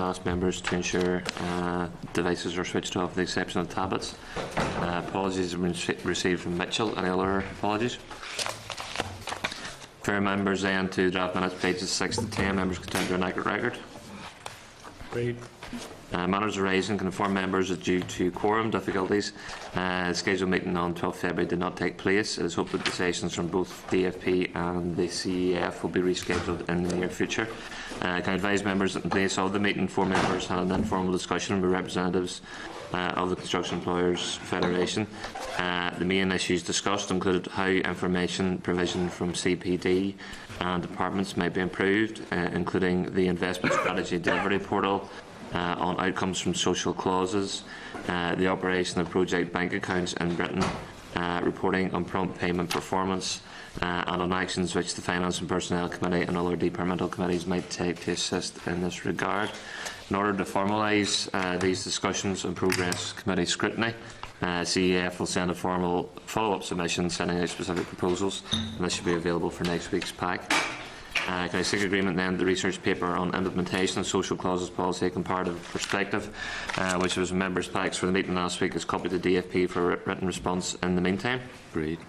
ask members to ensure devices are switched off with the exception of tablets. Apologies have been received from Mitchell. Any other apologies? Refer members then to draft minutes pages 6 to 10. Members can turn to an accurate record. Agreed. Matters arising can inform members that due to quorum difficulties, the scheduled meeting on 12 February did not take place. It is hoped that the sessions from both DFP and the CEF will be rescheduled in the near future. I can advise members that in place of the meeting, 4 members had an informal discussion with representatives of the Construction Employers Federation. The main issues discussed included how information provision from CPD and departments might be improved, including the investment strategy delivery portal, on outcomes from social clauses, the operation of project bank accounts in Britain, reporting on prompt payment performance, and on actions which the Finance and Personnel Committee and other departmental committees might take to assist in this regard. In order to formalise these discussions and progress committee scrutiny, CEF will send a formal follow-up submission sending out specific proposals, and this should be available for next week's pack. Can I seek agreement then the research paper on implementation of social clauses policy, a comparative perspective, which was in members' packs for the meeting last week, is copied to DFP for written response in the meantime? Agreed.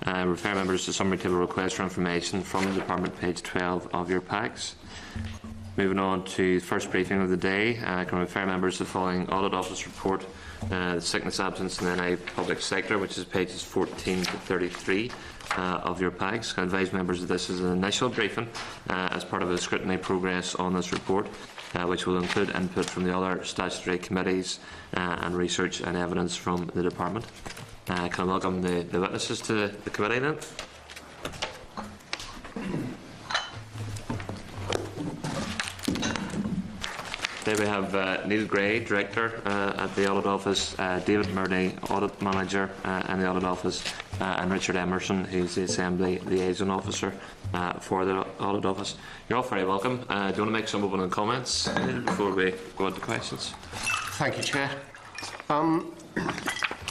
Refer members to summary table request for information from the department, page 12 of your packs. Moving on to the first briefing of the day, I can refer members to the following Audit Office report, the sickness absence in the NI public sector, which is pages 14 to 33 of your packs. I advise members that this is an initial briefing as part of a scrutiny progress on this report, which will include input from the other statutory committees and research and evidence from the department. Can I welcome the witnesses to the committee then? There we have Neil Gray, Director at the Audit Office, David Murray, Audit Manager in the Audit Office, and Richard Emerson, who is the Assembly Liaison Officer for the Audit Office. You're all very welcome. Do you want to make some opening comments before we go on to questions? Thank you, Chair.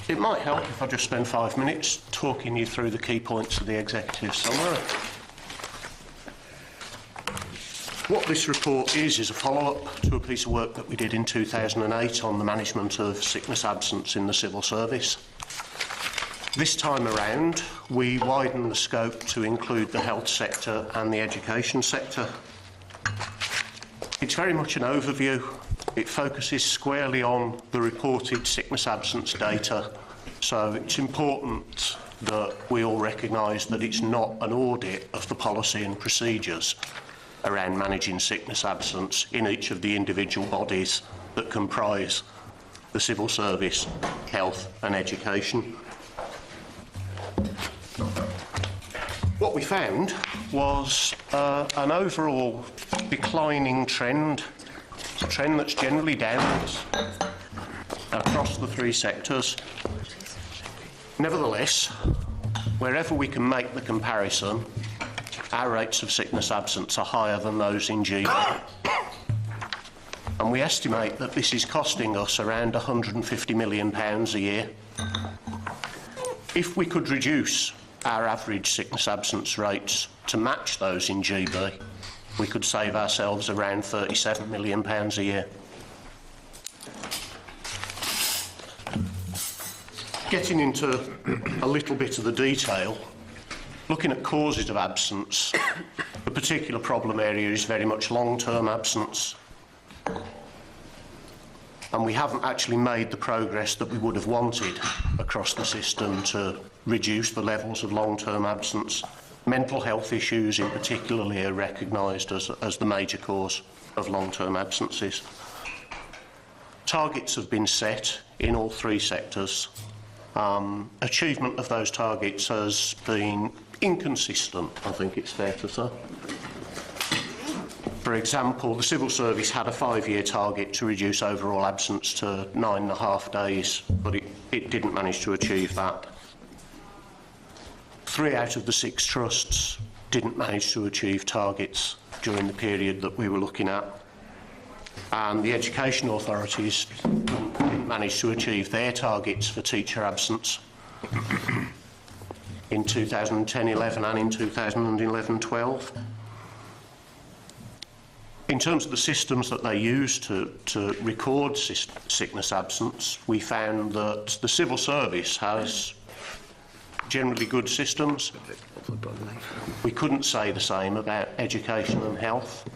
It might help if I just spend 5 minutes talking you through the key points of the Executive Summary. What this report is a follow-up to a piece of work that we did in 2008 on the management of sickness absence in the civil service. This time around, we widen the scope to include the health sector and the education sector. It's very much an overview. It focuses squarely on the reported sickness absence data, so it's important that we all recognise that it's not an audit of the policy and procedures around managing sickness absence in each of the individual bodies that comprise the civil service, health and education. What we found was an overall declining trend, a trend that's generally downwards across the 3 sectors. Nevertheless, wherever we can make the comparison, our rates of sickness absence are higher than those in GB. And we estimate that this is costing us around £150 million a year. If we could reduce our average sickness absence rates to match those in GB, we could save ourselves around £37 million a year. Getting into a little bit of the detail, looking at causes of absence, the particular problem area is very much long-term absence. And we haven't actually made the progress that we would have wanted across the system to reduce the levels of long-term absence. Mental health issues in particularly are recognised as the major cause of long-term absences. Targets have been set in all 3 sectors. Achievement of those targets has been inconsistent, I think it's fair to say. For example, the civil service had a 5-year target to reduce overall absence to 9.5 days, but it didn't manage to achieve that. 3 out of the 6 trusts didn't manage to achieve targets during the period that we were looking at. And the education authorities didn't manage to achieve their targets for teacher absence in 2010-11 and in 2011-12. In terms of the systems that they use to record sickness absence, we found that the civil service has generally good systems. We couldn't say the same about education and health.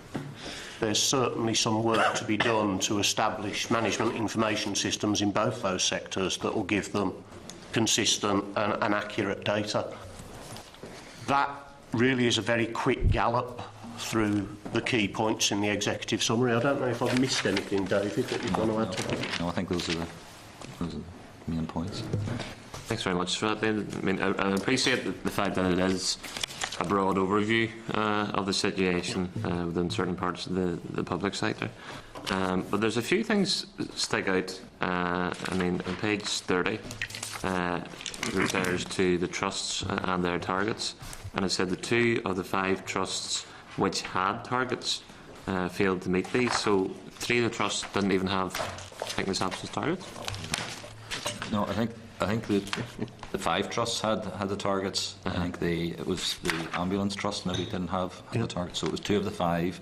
There's certainly some work to be done to establish management information systems in both those sectors that will give them consistent and accurate data. That really is a very quick gallop through the key points in the executive summary. I don't know if I've missed anything, David, that you'd want to add to that. No, I think those are the main points. Thanks very much for that, David. I mean, I appreciate the fact that it is a broad overview of the situation within certain parts of the public sector. But there's a few things that stick out. I mean, on page 30, refers to the trusts and their targets. And it said the 2 of the 5 trusts which had targets failed to meet these. So 3 of the trusts didn't even have sickness absence targets. No, I think the 5 trusts had the targets. I think it was the ambulance trust maybe didn't have the targets. So it was 2 of the 5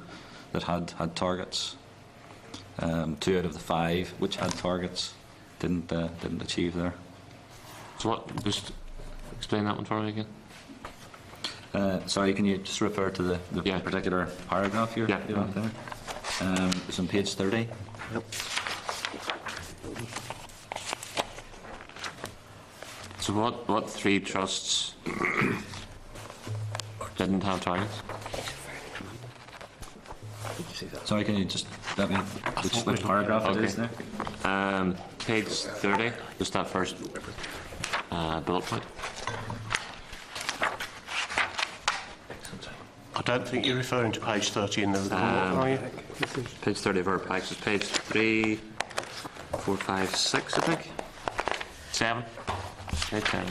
that had targets. 2 out of the 5 which had targets didn't achieve there. So what? Just explain that one for me again. Sorry, can you just refer to the Yeah. particular paragraph here? Yeah. There. It's on page 30. Yep. So what 3 trusts didn't have targets? Sorry, can you just let me which paragraph it is there? Page 30, just that first bullet point. I don't think you're referring to page 30 in the report, are you? Page 30 of our packs is page 3, 4, 5, 6, I think. 7. Page 7.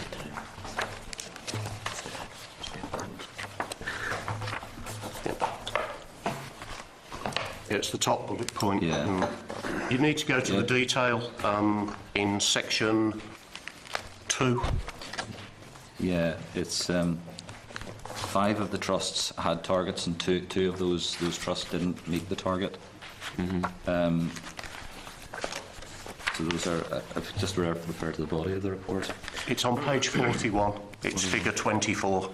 Yeah, it's the top bullet point. Yeah. You need to go to the detail in section 2. Yeah, it's 5 of the trusts had targets, and two of those trusts didn't meet the target. So those are just refer to the body of the report. It's on page 41. It's figure 24.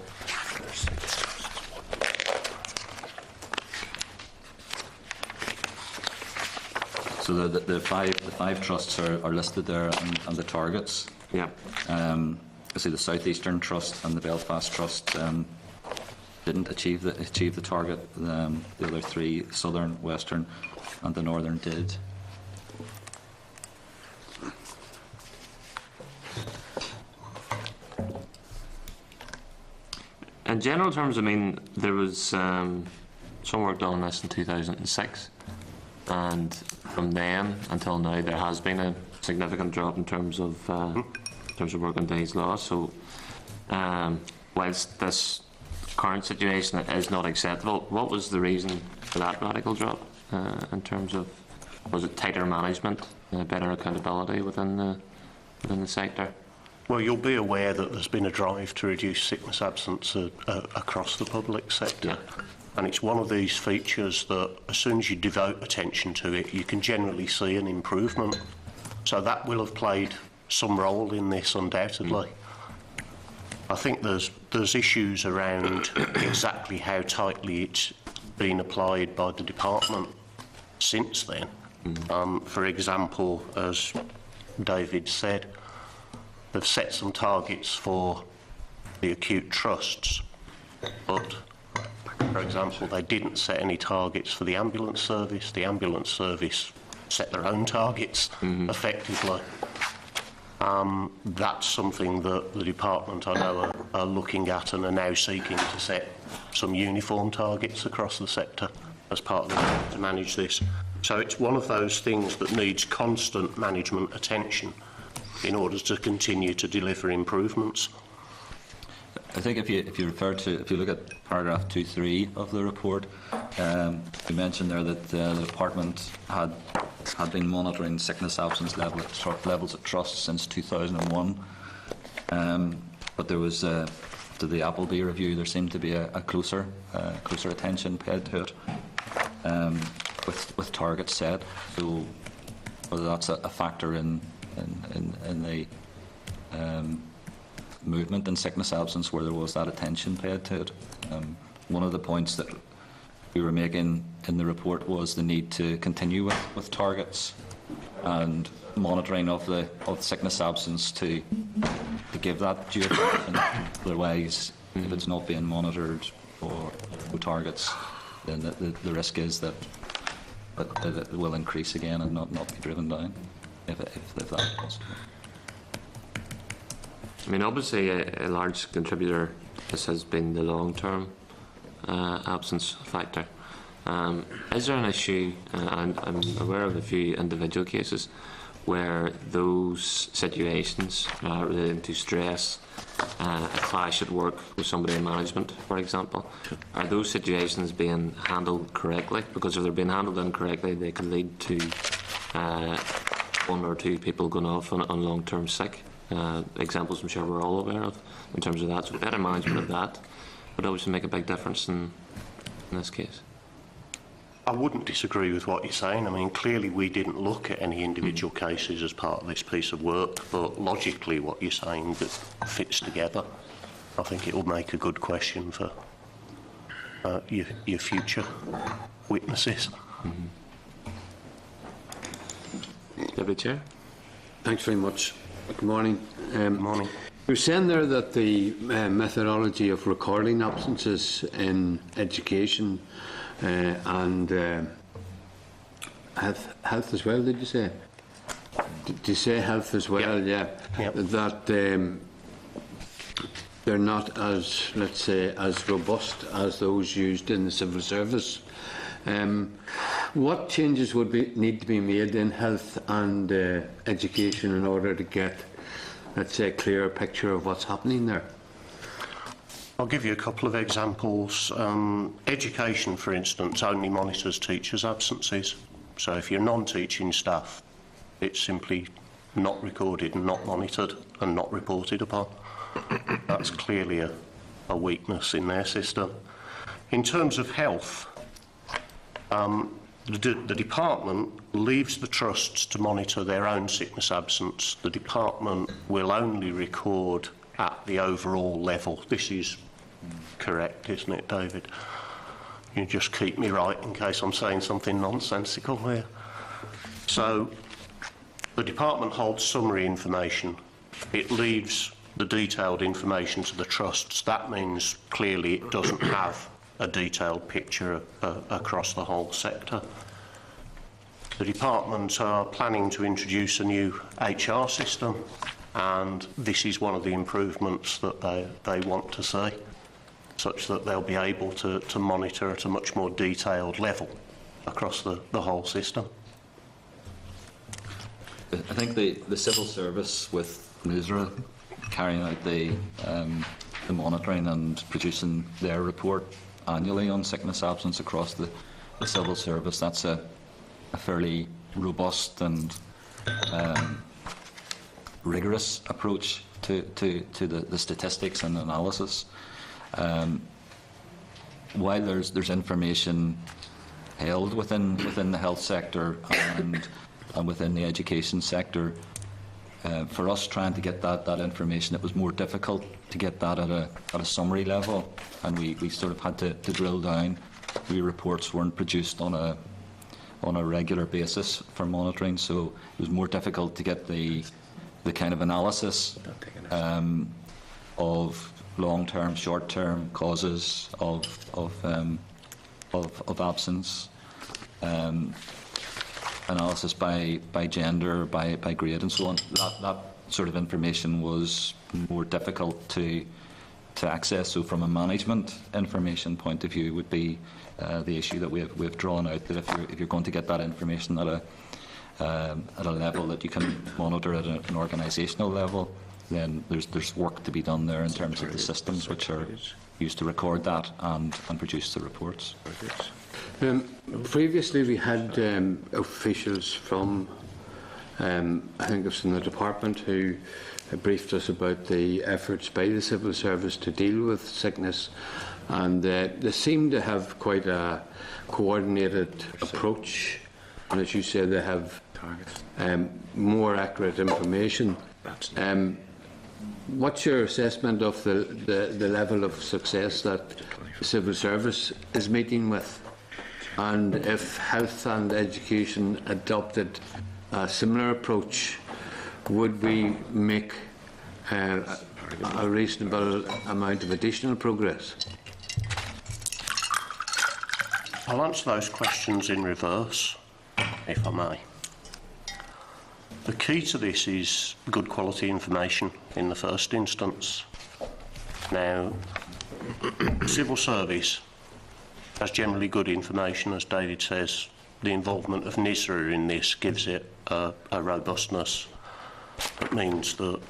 So the five trusts are listed there, and the targets. Yeah. I see the South Eastern Trust and the Belfast Trust didn't achieve the target. The other 3, Southern, Western, and the Northern, did. In general terms, I mean, there was some work done on this in 2006, and from then until now, there has been a significant drop in terms of working days lost. So, whilst this current situation is not acceptable, what was the reason for that radical drop? In terms of, was it tighter management, better accountability within the sector? Well, you'll be aware that there's been a drive to reduce sickness absence across the public sector. Yeah. And it's one of these features that as soon as you devote attention to it, you can generally see an improvement. So that will have played some role in this, undoubtedly. I think there's issues around exactly how tightly it's been applied by the department since then. For example, as David said, they've set some targets for the acute trusts, but, for example, they didn't set any targets for the ambulance service. The ambulance service set their own targets, effectively. That's something that the department, I know, are looking at and are now seeking to set some uniform targets across the sector as part of the plan to manage this. So it's one of those things that needs constant management attention in order to continue to deliver improvements. I think if you look at paragraph 2.3 of the report, you mentioned there that the department had been monitoring sickness absence levels at trusts since 2001, but there was to the Appleby review, there seemed to be a closer attention paid to it. with targets set. So whether that's a factor in the movement in sickness absence where there was that attention paid to it. One of the points that we were making in the report was the need to continue with targets and monitoring of the sickness absence to give that due attention. Otherwise, if it's not being monitored or targets, then the risk is that it will increase again and not be driven down if that's possible. I mean, obviously, a large contributor this has been the long-term absence factor. Is there an issue, and I'm aware of a few individual cases, where those situations relating to stress, a clash at work with somebody in management, for example, are those situations being handled correctly? Because if they're being handled incorrectly, they could lead to one or two people going off on long-term sick. Examples I'm sure we're all aware of in terms of that. So better management of that would obviously make a big difference in this case. I wouldn't disagree with what you're saying. I mean, clearly we didn't look at any individual cases as part of this piece of work, but logically what you're saying that fits together. I think it will make a good question for your future witnesses. Deputy Chair. Thanks very much. Good morning. Good morning. You're saying there that the methodology of recording absences in education and health as well, did you say? Did you say health as well? Yep. Yeah. Yep. That they're not as, let's say, as robust as those used in the civil service. What changes would need to be made in health and education in order to get, let's say, a clearer picture of what's happening there? I'll give you a couple of examples. Education, for instance, only monitors teachers' absences. So if you're non-teaching staff, it's simply not recorded and not monitored and not reported upon. That's clearly a weakness in their system. In terms of health, the department leaves the trusts to monitor their own sickness absence. The department will only record at the overall level. This is correct, isn't it, David? You just keep me right in case I'm saying something nonsensical here. So the department holds summary information. It leaves the detailed information to the trusts. That means clearly it doesn't have a detailed picture across the whole sector. The department are planning to introduce a new HR system, and this is one of the improvements that they want to see, such that they'll be able to monitor at a much more detailed level across the whole system. I think the civil service with NUSRA carrying out the monitoring and producing their report annually on sickness absence across the civil service, that's a fairly robust and rigorous approach to the statistics and analysis. While there's information held within the health sector and within the education sector, for us trying to get that information, it was more difficult to get that at a summary level, and we sort of had to drill down. Reports weren't produced on a regular basis for monitoring, so it was more difficult to get the kind of analysis of long-term, short-term causes of absence, analysis by gender, by grade, and so on. That sort of information was more difficult to access. So, from a management information point of view, would be the issue that we've drawn out. That if you're going to get that information at a level that you can monitor at an organisational level, then there's work to be done there in terms of the systems which are used to record that and produce the reports. Previously we had officials from, I think it was from the department, who briefed us about the efforts by the civil service to deal with sickness and they seem to have quite a coordinated approach, and as you said, they have more accurate information. What's your assessment of the level of success that the civil service is meeting with? And if health and education adopted a similar approach, would we make a reasonable amount of additional progress? I'll answer those questions in reverse, if I may. The key to this is good quality information in the first instance. Now, civil service has generally good information, as David says. The involvement of NISRA in this gives it a robustness that means that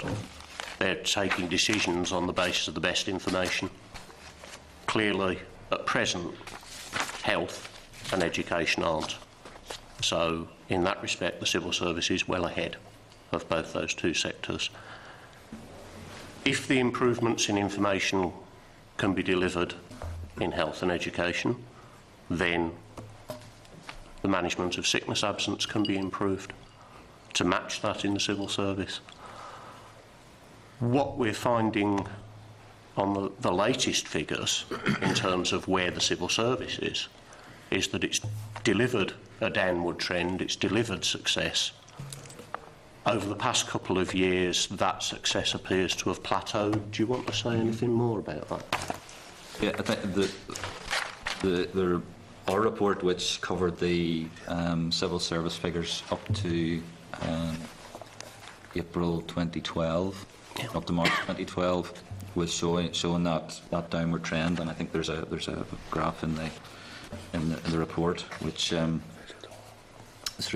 they're taking decisions on the basis of the best information. Clearly, at present, health and education aren't. So, in that respect, the civil service is well ahead of both those two sectors. If the improvements in information can be delivered in health and education, then the management of sickness absence can be improved to match that in the civil service. What we're finding on the latest figures in terms of where the civil service is that it's delivered a downward trend, it's delivered success. Over the past couple of years, that success appears to have plateaued. Do you want to say anything more about that? Yeah, I think our report, which covered the civil service figures up to April 2012, up to March 2012, was showing that downward trend, and I think there's a graph in the report which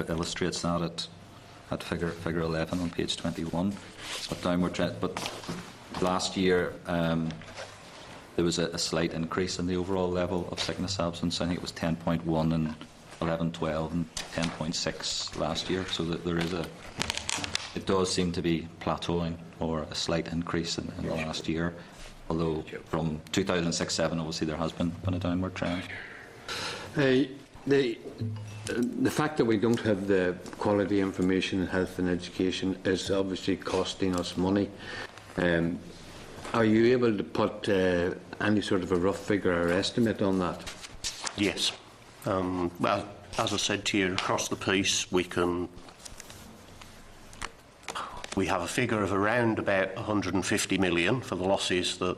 illustrates that at figure 11 on page 21. A downward trend, but last year there was a slight increase in the overall level of sickness absence. I think it was 10.1 in 11-12 and 10.6 last year. So that it does seem to be plateauing or a slight increase in the last year. Although from 2006-7, obviously there has been a downward trend. The fact that we don't have the quality information in health and education is obviously costing us money. Are you able to put any sort of a rough figure or estimate on that? Yes. Well, as I said to you, across the piece, we have a figure of around about 150 million for the losses that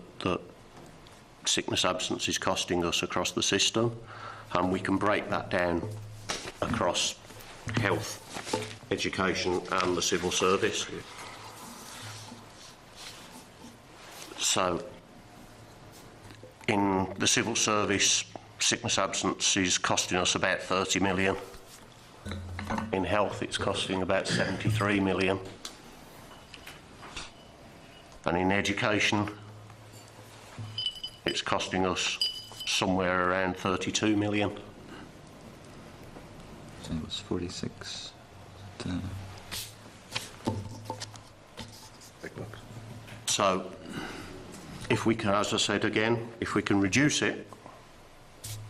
sickness absence is costing us across the system, and we can break that down across health, education and the civil service. So, in the civil service, sickness absence is costing us about 30 million. In health, it's costing about 73 million. And in education, it's costing us somewhere around 32 million. So it was 46. So, if we can, as I said again, if we can reduce it,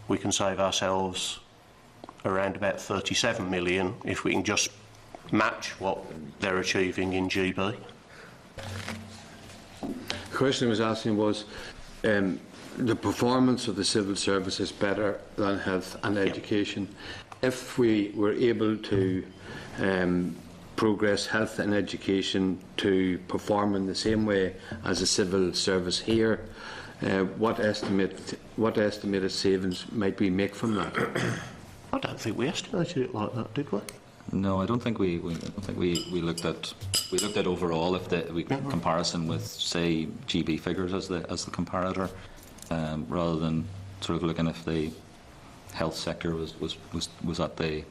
we can save ourselves around about 37 million if we can just match what they're achieving in GB. The question I was asking was, the performance of the civil service is better than health and education. If we were able to progress health and education to perform in the same way as the civil service here, what estimated savings might we make from that? I don't think we estimated it like that, did we? No, I don't think we looked at overall if we comparison with, say, GB figures as the comparator, rather than sort of looking if the health sector was at the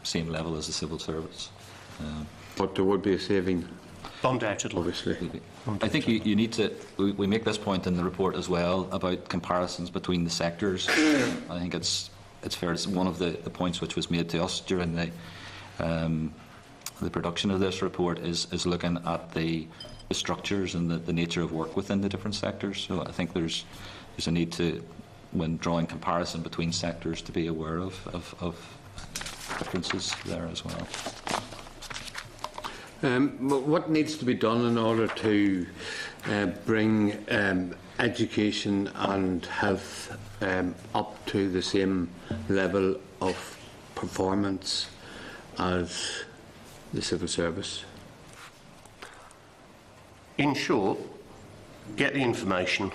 same level as the civil service. But there would be a saving, Undoubtedly. obviously. I think you need to. We make this point in the report as well about comparisons between the sectors. I think it's fair. It's one of the points which was made to us during the production of this report is looking at the structures and the nature of work within the different sectors. So I think there's a need to when drawing comparison between sectors, to be aware of differences there as well. What needs to be done in order to bring education and health up to the same level of performance as the civil service? In short, get the information,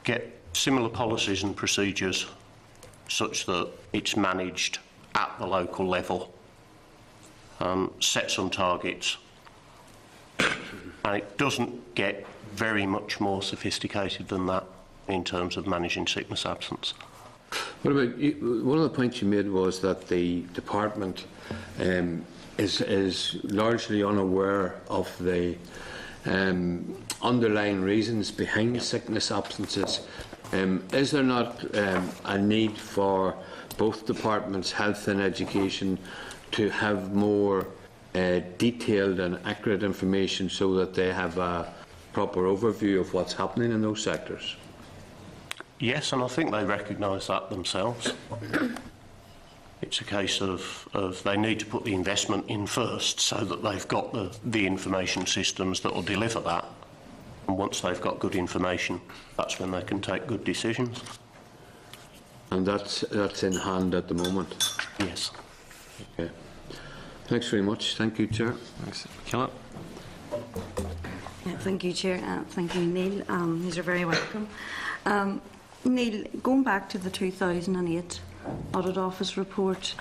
get similar policies and procedures such that it's managed at the local level, set some targets, and it doesn't get very much more sophisticated than that in terms of managing sickness absence. What about you? One of the points you made was that the department is largely unaware of the underlying reasons behind sickness absences. Is there not a need for both departments, health and education, to have more detailed and accurate information so that they have a proper overview of what's happening in those sectors? Yes, and I think they recognise that themselves. It's a case of they need to put the investment in first so that they've got the information systems that will deliver that. And once they've got good information, that's when they can take good decisions. And that's in hand at the moment? Yes. Okay. Thanks very much. Thank you, Chair. Thanks. Kill it. Yeah, thank you, Chair. Thank you, Neil. You're very welcome. Neil, going back to the 2008 Audit Office report,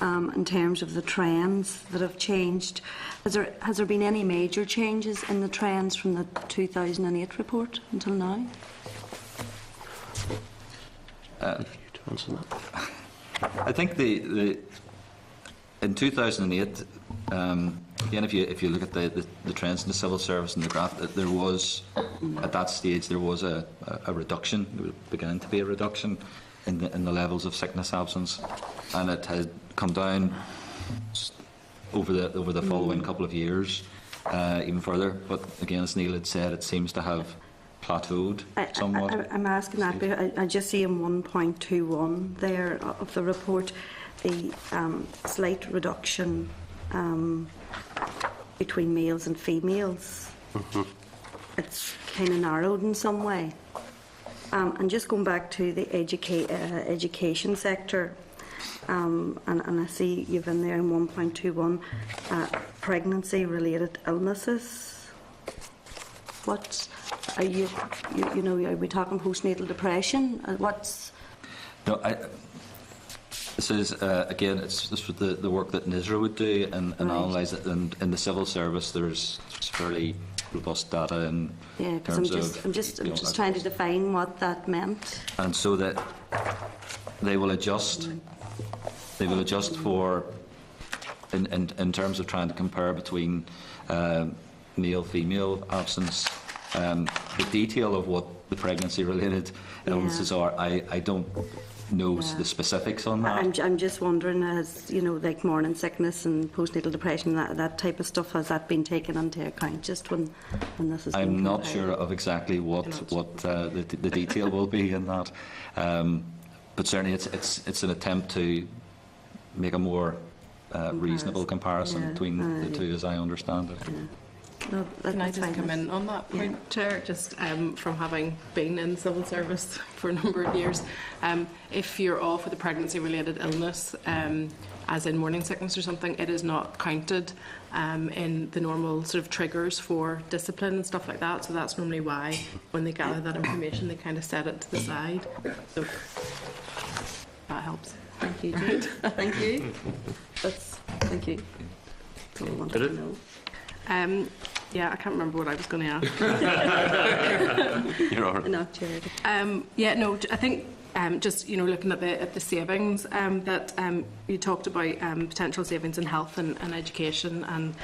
in terms of the trends that have changed, has there been any major changes in the trends from the 2008 report until now? To answer that. I think in 2008, again, if you look at the trends in the civil service and the graph, there was at that stage there was a reduction. There was beginning to be a reduction in the levels of sickness absence, and it had come down over the following couple of years, even further. But again, as Neil had said, it seems to have plateaued somewhat. I'm asking that because I just see in 1.21 there of the report the slight reduction between males and females. Mm-hmm. It's kind of narrowed in some way. And just going back to the education sector, and I see you've in there in 1.21 pregnancy-related illnesses. What are you know, are we talking postnatal depression? What's... No, this is again, this was the work that NISRA would do and analyse it. And in the civil service, there's fairly robust data in terms of. I'm just trying to define what that meant. And so that they will adjust. They will adjust for in terms of trying to compare between male-female absence. The detail of what the pregnancy-related illnesses are, I don't know the specifics on that. I'm just wondering, as you know, like morning sickness and postnatal depression, that type of stuff, has that been taken into account just when this is? I'm not sure of exactly what the detail will be in that, but certainly it's an attempt to make a more reasonable comparison between the two, as I understand it. No, Can I just come in on that point, Chair? Just from having been in civil service for a number of years, if you're off with a pregnancy-related illness, as in morning sickness or something, it is not counted in the normal sort of triggers for discipline and stuff like that. So that's normally why, when they gather that information, they kind of set it to the side. So that helps. Thank you, Jude. Thank you. Thank you. That's all I wanted to know. Yeah, I can't remember what I was going to ask. You're all right. No, charity. I think just looking at the savings that you talked about, potential savings in health and education and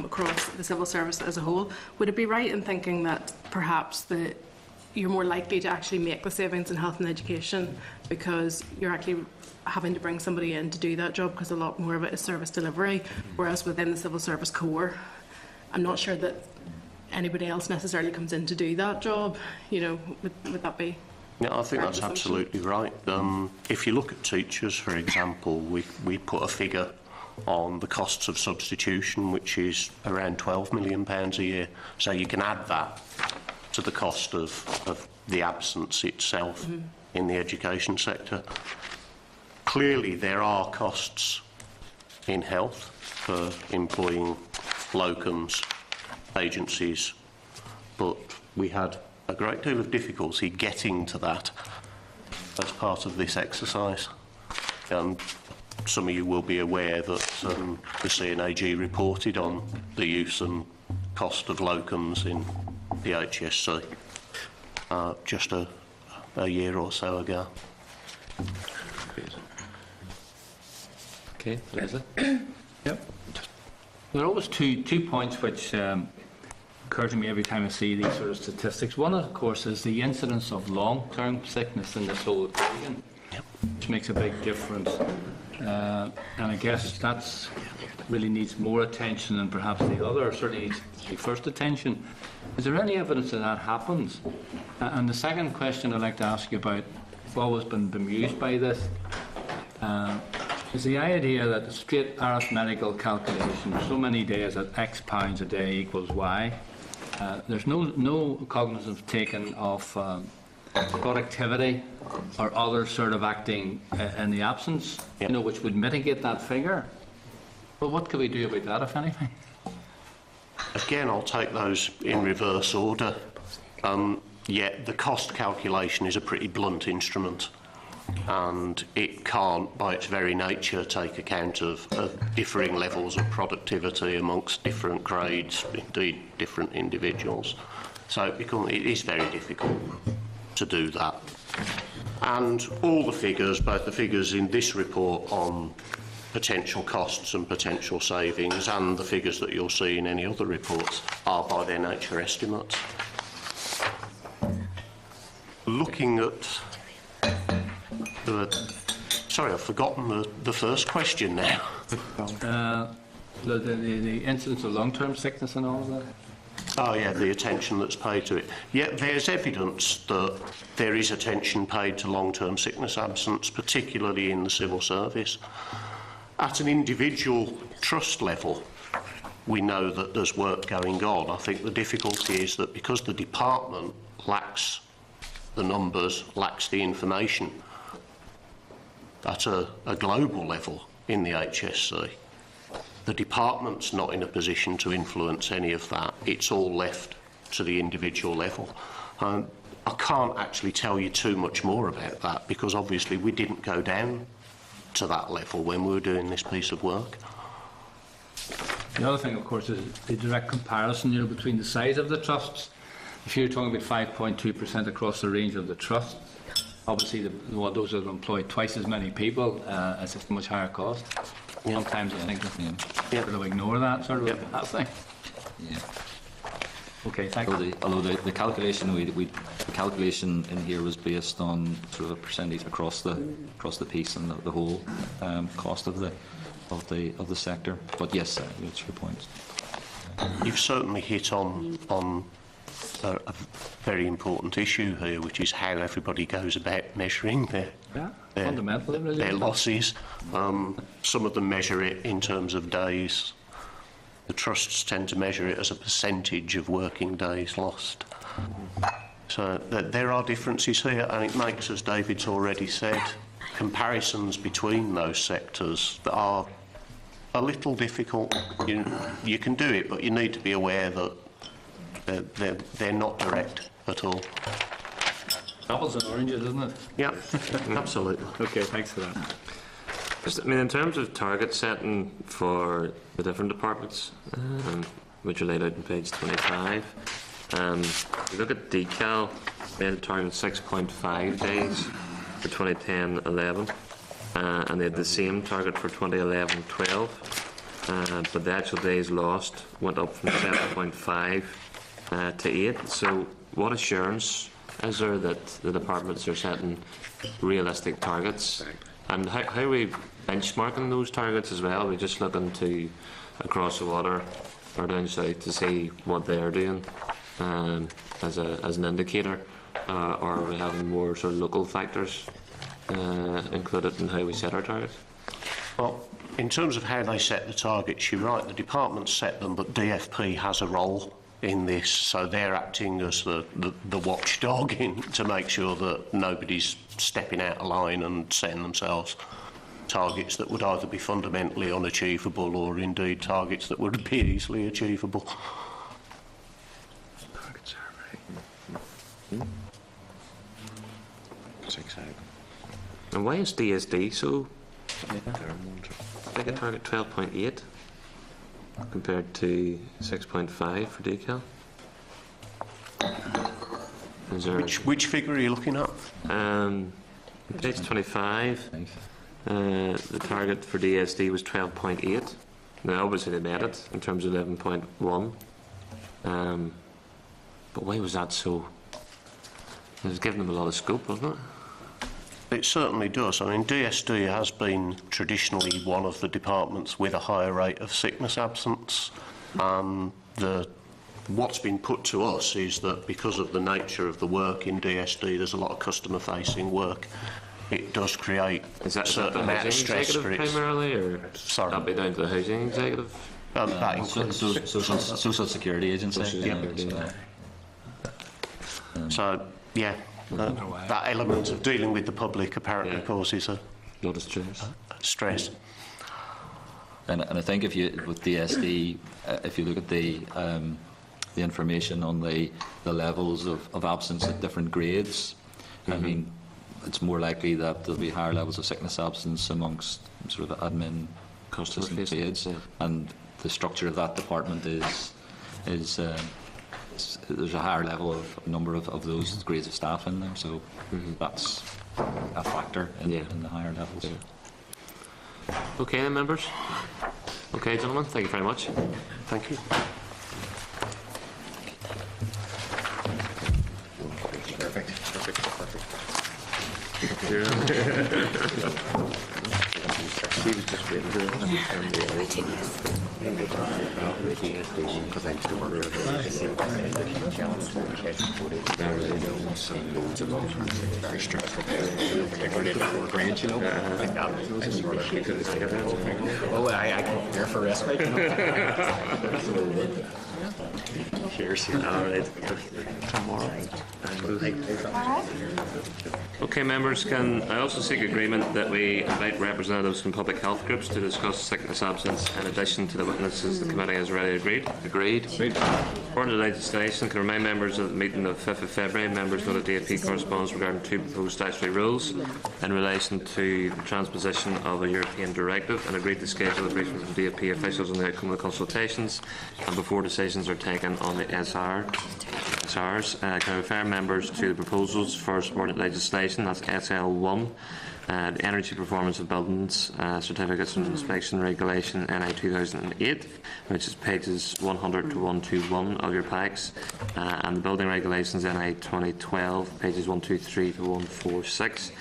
across the civil service as a whole. Would it be right in thinking that perhaps you're more likely to actually make the savings in health and education because you're actually having to bring somebody in to do that job, because a lot more of it is service delivery, whereas within the civil service core, I'm not sure that anybody else necessarily comes in to do that job. Would that be Yeah, I think that's absolutely right. If you look at teachers, for example, we put a figure on the costs of substitution, which is around £12 million a year. So you can add that to the cost of the absence itself in the education sector. Clearly, there are costs in health for employing locums, agencies, but we had a great deal of difficulty getting to that as part of this exercise. Some of you will be aware that the CNAG reported on the use and cost of locums in the HSC just a year or so ago. Okay, Leslie? Yep. There are always two points which occur to me every time I see these sort of statistics. One, of course, is the incidence of long-term sickness in this whole equation, which makes a big difference. And I guess that's really needs more attention than perhaps the other, certainly needs the first attention. Is there any evidence that that happens? And the second question I'd like to ask you about, I've always been bemused by this, is the idea that the straight arithmetical calculation, so many days at X pounds a day equals Y, there's no cognizance taken of productivity or other sort of acting in the absence, which would mitigate that figure. Well, what can we do about that, if anything? Again, I'll take those in reverse order. Yet the cost calculation is a pretty blunt instrument, and it can't, by its very nature, take account of differing levels of productivity amongst different grades, indeed different individuals. So it is very difficult to do that. And all the figures, both the figures in this report on potential costs and potential savings and the figures that you'll see in any other reports, are by their nature estimates. Looking at sorry, I've forgotten the first question now. The incidence of long-term sickness and all of that? Oh yeah, the attention that's paid to it. Yeah, there's evidence that there is attention paid to long-term sickness absence, particularly in the civil service. At an individual trust level, we know that there's work going on. I think the difficulty is that because the department lacks the numbers, lacks the information at a global level in the HSC, the department's not in a position to influence any of that. It's all left to the individual level. I can't actually tell you too much more about that because obviously we didn't go down to that level when we were doing this piece of work. The other thing, of course, is the direct comparison, between the size of the trusts. If you're talking about 5.2% across the range of the trusts, obviously those that employ twice as many people, it's just a much higher cost. Yeah. Sometimes I think that sort of ignore that sort of that thing. Yeah. Okay, thank you. Although the calculation the calculation in here was based on sort of a percentage across the piece and the whole cost of the sector. But yes, that's your point. You've certainly hit on a very important issue here, which is how everybody goes about measuring their losses. Some of them measure it in terms of days. The trusts tend to measure it as a percentage of working days lost. So there are differences here, and it makes, as David's already said, comparisons between those sectors that are a little difficult. You can do it, but you need to be aware that they're not direct at all. Apples and oranges, isn't it? Yeah, absolutely. Okay, thanks for that. Just, in terms of target setting for the different departments, which are laid out on page 25, if you look at decal, they had a target of 6.5 days for 2010-11, and they had the same target for 2011-12, but the actual days lost went up from 7.5 to 8. So what assurance is there that the departments are setting realistic targets? And how are we benchmarking those targets as well? Are we just looking to across the water or down south to see what they're doing as an indicator? or are we having more sort of local factors included in how we set our targets? Well, in terms of how they set the targets, you're right, the departments set them, but DFP has a role in this, so they're acting as the watchdog to make sure that nobody's stepping out of line and setting themselves targets that would either be fundamentally unachievable or indeed targets that would be easily achievable. And why is DSD so big a target, 12.8 compared to 6.5 for decal? Is there Which figure are you looking at? page 25? The target for DSD was 12.8. Now, obviously, they met it in terms of 11.1. But why was that so? It was giving them a lot of scope, wasn't it? It certainly does. I mean, DSD has been traditionally one of the departments with a higher rate of sickness absence. What's been put to us is that because of the nature of the work in DSD, there's a lot of customer-facing work. It does create Is that certain the amount of housing stress for executive it. primarily, or Sorry. that be down to the housing executive? That includes. Social Security Agency. Social Security, yeah. So, yeah, that element of dealing with the public apparently Yeah. causes a Not as stress. stress. And I think if you, with DSD, if you look at the information on the levels of absence at different grades, I mean, it's more likely that there'll be higher levels of sickness absence amongst sort of admin assistant trades, and the structure of that department is there's a higher level of number of those grades of staff in there, so that's a factor in the higher levels. Yeah. Okay, then, members. Okay, gentlemen, thank you very much. Thank you. Oh, I can prepare for respite. Cheers. All right. Okay, members, can I also seek agreement that we invite representatives from public health groups to discuss sickness absence in addition to the witnesses the committee has already agreed? Agreed. According to legislation, can remind members of the meeting of 5th of February, members know that DFP corresponds regarding two proposed statutory rules in relation to the transposition of a European directive, and agreed to schedule a briefing from DFP officials on the outcome of the consultations and before decisions are taken on the SRs. Can I refer members to the proposals for subordinate legislation, that's SL1, the Energy Performance of Buildings Certificates and Inspection Regulation NI 2008, which is pages 100 to 121 of your packs, and the Building Regulations NI 2012, pages 123 to 146.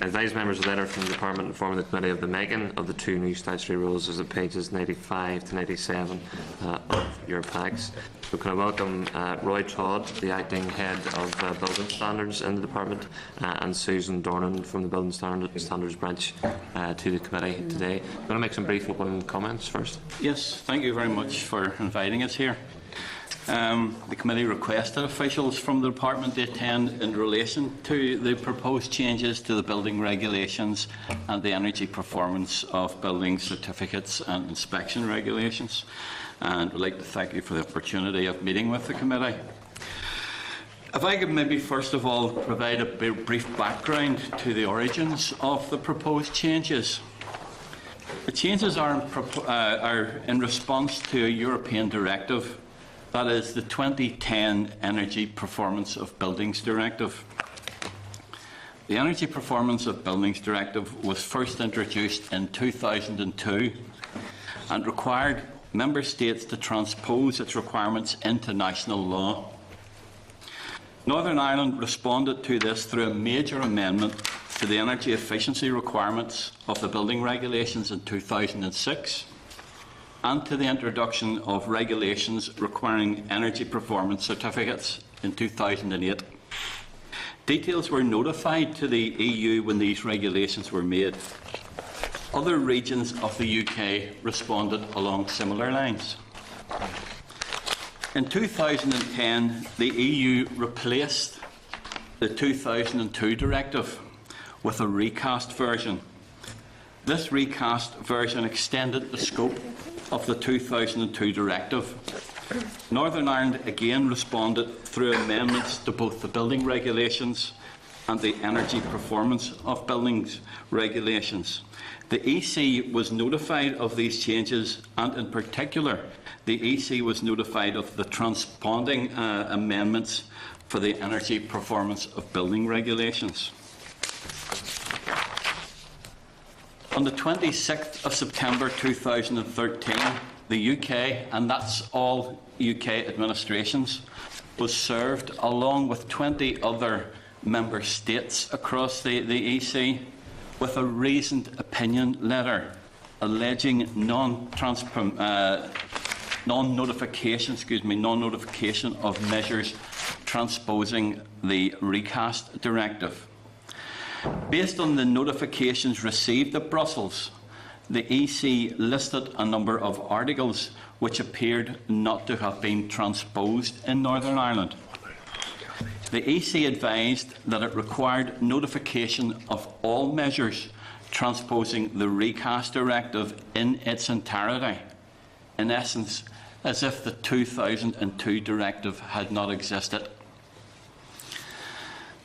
I advise members a letter from the Department informing the Committee of the making of the two new statutory rules is at pages 95 to 97 of your packs. So can I welcome Roy Todd, the Acting Head of Building Standards in the Department, and Susan Dornan from the Building Standards Branch to the Committee today. I'm going to make some brief opening comments first. Yes, thank you very much for inviting us here. The committee requested officials from the department to attend in relation to the proposed changes to the building regulations and the energy performance of building certificates and inspection regulations, and would like to thank you for the opportunity of meeting with the committee. If I could maybe first of all provide a brief background to the origins of the proposed changes. The changes are in response to a European directive, that is the 2010 Energy Performance of Buildings Directive. The Energy Performance of Buildings Directive was first introduced in 2002 and required Member States to transpose its requirements into national law. Northern Ireland responded to this through a major amendment to the energy efficiency requirements of the building regulations in 2006 and to the introduction of regulations requiring energy performance certificates in 2008. Details were notified to the EU when these regulations were made. Other regions of the UK responded along similar lines. In 2010, the EU replaced the 2002 directive with a recast version. This recast version extended the scope of the 2002 directive. Northern Ireland again responded through amendments to both the building regulations and the energy performance of buildings regulations. The EC was notified of these changes, and in particular, the EC was notified of the transponding amendments for the energy performance of building regulations. On the 26th of September 2013, the UK, and that's all UK administrations, was served along with 20 other member states across the EC with a reasoned opinion letter alleging non-notification of measures transposing the recast directive. Based on the notifications received at Brussels, the EC listed a number of articles which appeared not to have been transposed in Northern Ireland. The EC advised that it required notification of all measures transposing the recast directive in its entirety, in essence, as if the 2002 directive had not existed.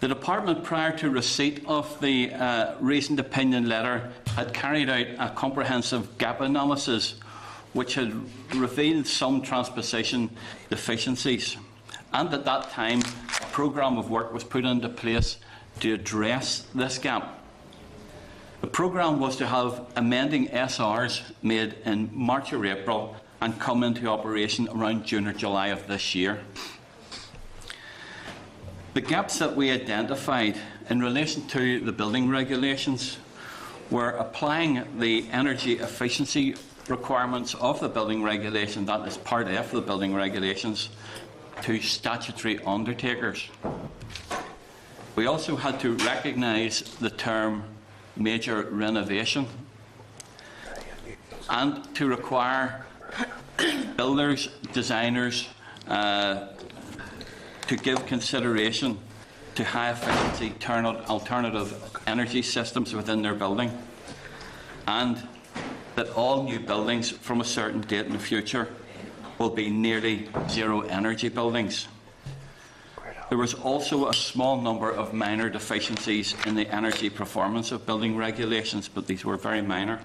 The Department, prior to receipt of the reasoned opinion letter, had carried out a comprehensive gap analysis which had revealed some transposition deficiencies, and at that time a programme of work was put into place to address this gap. The programme was to have amending SRs made in March or April and come into operation around June or July of this year. The gaps that we identified in relation to the building regulations were applying the energy efficiency requirements of the building regulation, that is Part F of the building regulations, to statutory undertakers. We also had to recognise the term major renovation and to require builders, designers to give consideration to high efficiency alternative energy systems within their building, and that all new buildings from a certain date in the future will be nearly zero energy buildings. There was also a small number of minor deficiencies in the energy performance of building regulations, but these were very minor.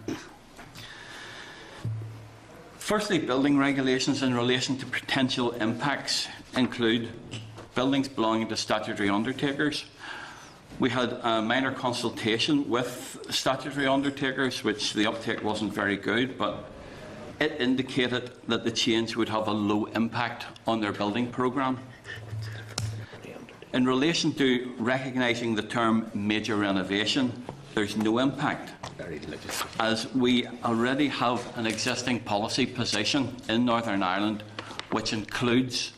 Firstly, building regulations in relation to potential impacts include buildings belonging to statutory undertakers. We had a minor consultation with statutory undertakers, which the uptake wasn't very good, but it indicated that the change would have a low impact on their building programme. In relation to recognising the term major renovation, there's no impact, as we already have an existing policy position in Northern Ireland which includes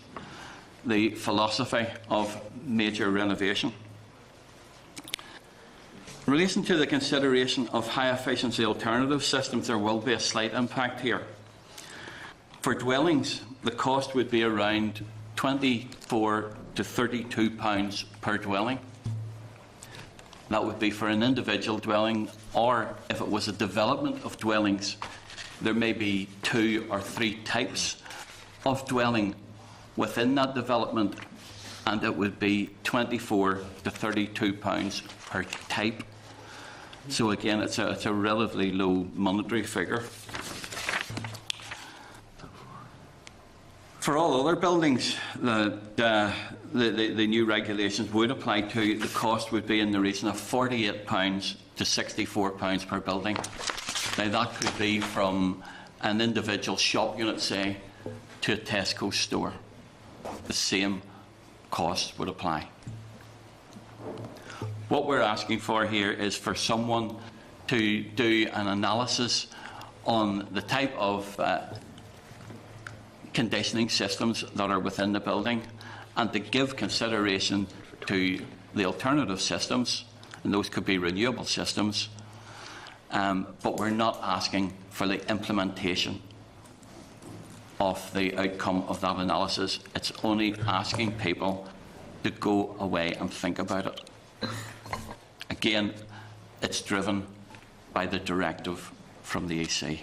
the philosophy of major renovation. In relation to the consideration of high efficiency alternative systems, there will be a slight impact here. For dwellings, the cost would be around £24 to £32 per dwelling. That would be for an individual dwelling, or if it was a development of dwellings, there may be 2 or 3 types of dwelling within that development, and it would be £24 to £32 per type. So again, it's a relatively low monetary figure. For all other buildings, the new regulations would apply to. The cost would be in the region of £48 to £64 per building. Now that could be from an individual shop unit, say, to a Tesco store. The same cost would apply. What we're asking for here is for someone to do an analysis on the type of conditioning systems that are within the building, and to give consideration to the alternative systems, and those could be renewable systems, but we're not asking for the implementation of the outcome of that analysis. It's only asking people to go away and think about it. Again, it's driven by the directive from the EC.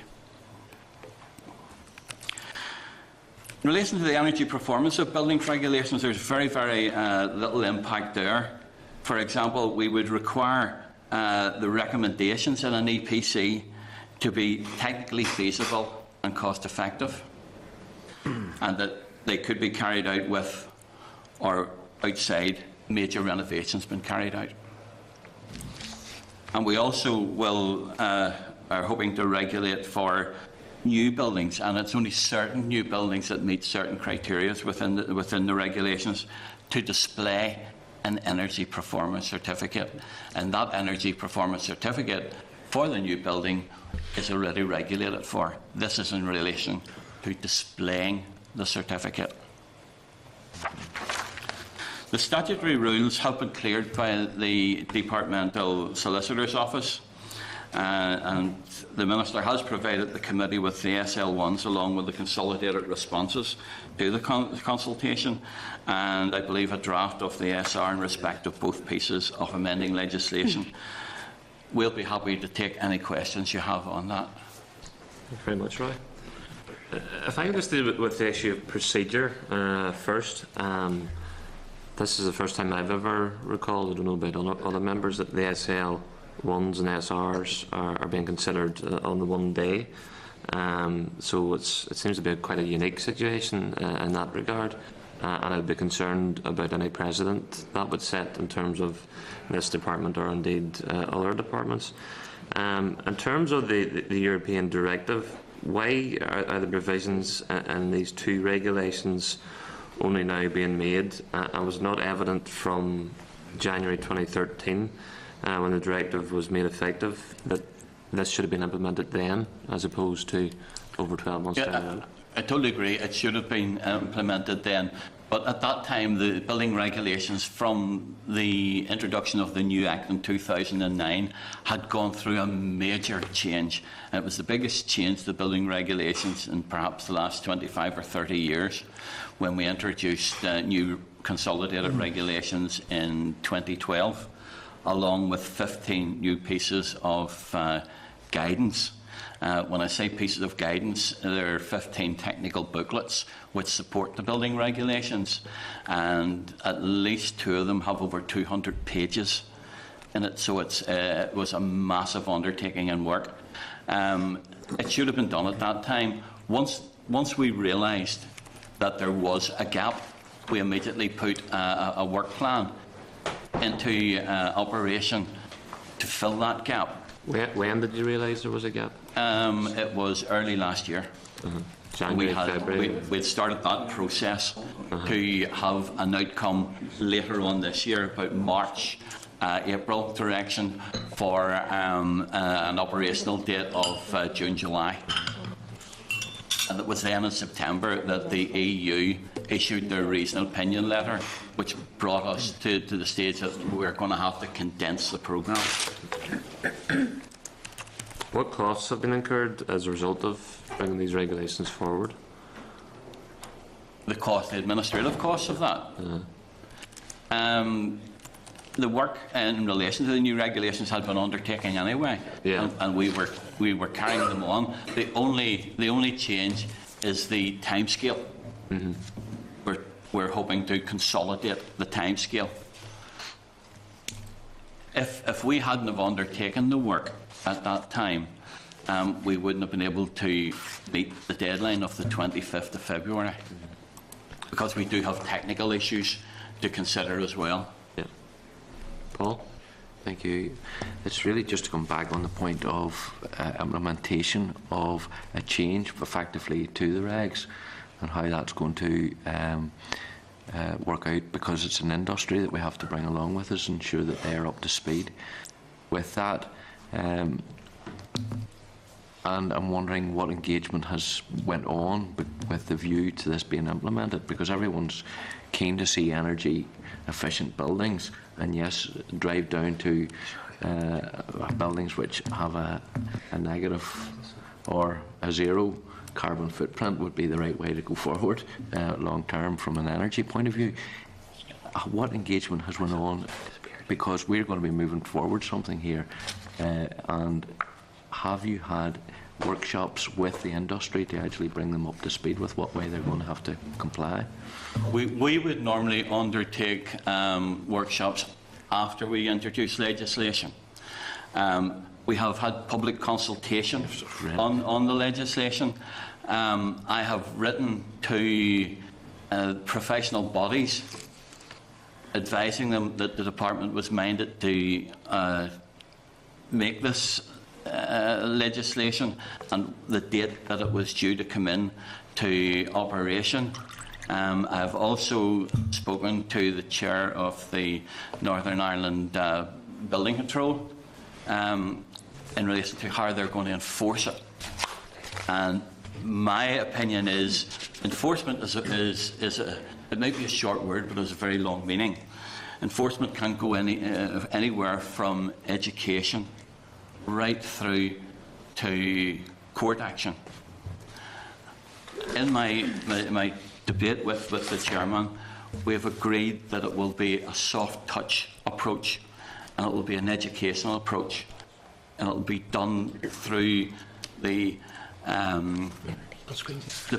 In relation to the energy performance of building regulations, there's very, very little impact there. For example, we would require the recommendations in an EPC to be technically feasible and cost effective, and that they could be carried out with or outside major renovations been carried out. And we also are hoping to regulate for new buildings, and it's only certain new buildings that meet certain criteria within the regulations to display an energy performance certificate. And that energy performance certificate for the new building is already regulated for. This is in relation to displaying the certificate. The statutory rules have been cleared by the Departmental Solicitor's Office, and the Minister has provided the committee with the SL1s along with the consolidated responses to the consultation, and I believe a draft of the SR in respect of both pieces of amending legislation. We'll be happy to take any questions you have on that. Thank you very much, Roy. If I can just deal with the issue of procedure first. This is the first time I've ever recalled, I don't know about other members, that the SL1s and SRs are being considered on the one day. So it seems to be quite a unique situation in that regard. And I'd be concerned about any precedent that would set in terms of this department or indeed other departments. In terms of the European directive, why are the provisions in these two regulations only now being made and was not evident from January 2013 when the directive was made effective that this should have been implemented then as opposed to over 12 months down the road? I totally agree. It should have been implemented then. But at that time, the building regulations from the introduction of the new Act in 2009 had gone through a major change. It was the biggest change to the building regulations in perhaps the last 25 or 30 years when we introduced new consolidated regulations in 2012, along with 15 new pieces of guidance. When I say pieces of guidance, there are 15 technical booklets which support the building regulations, and at least 2 of them have over 200 pages in it, so it was a massive undertaking and work. It should have been done at that time. Once we realised that there was a gap, we immediately put a work plan into operation to fill that gap. When did you realise there was a gap? It was early last year. January, February. We'd started that process to have an outcome later on this year, about March, April direction, for an operational date of June, July. And it was then in September that the EU issued their reasoned opinion letter, which brought us to the stage that we're going to have to condense the programme. What costs have been incurred as a result of bringing these regulations forward? The administrative costs of that? The work in relation to the new regulations had been undertaken anyway, and we were carrying them on. The only change is the timescale. We're hoping to consolidate the timescale. If we hadn't have undertaken the work at that time, we wouldn't have been able to meet the deadline of the 25th of February, because we do have technical issues to consider as well. Yeah. Paul? Thank you. It's really just to come back on the point of implementation of a change effectively to the regs and how that's going to work out, because it's an industry that we have to bring along with us and ensure that they're up to speed with that. And I'm wondering what engagement has went on with the view to this being implemented, because everyone's keen to see energy efficient buildings, and yes, drive down to buildings which have a negative or a zero carbon footprint would be the right way to go forward long term from an energy point of view. What engagement has went on, because we're going to be moving forward something here, and have you had workshops with the industry to actually bring them up to speed with what way they're going to have to comply? We would normally undertake workshops after we introduce legislation. We have had public consultation on the legislation. I have written to professional bodies advising them that the department was minded to make this legislation and the date that it was due to come in to operation. I've also spoken to the chair of the Northern Ireland Building Control in relation to how they're going to enforce it. And my opinion is enforcement is it might be a short word, but it's a very long meaning. Enforcement can go anywhere from education right through to court action. In my debate with the chairman, we have agreed that it will be a soft touch approach, and it will be an educational approach, and it will be done through the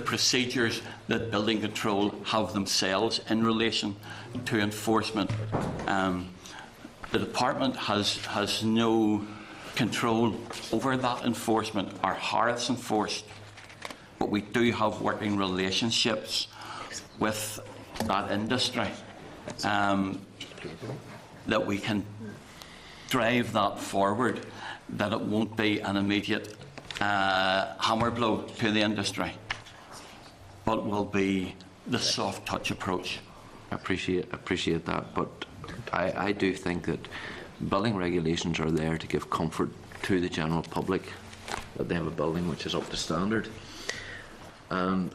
procedures that building control have themselves in relation to enforcement. The department has no control over that enforcement or how it's enforced, but we do have working relationships with that industry that we can drive that forward, that it won't be an immediate hammer blow to the industry, but will be the soft touch approach. I appreciate that, but I do think that building regulations are there to give comfort to the general public that they have a building which is up to standard. And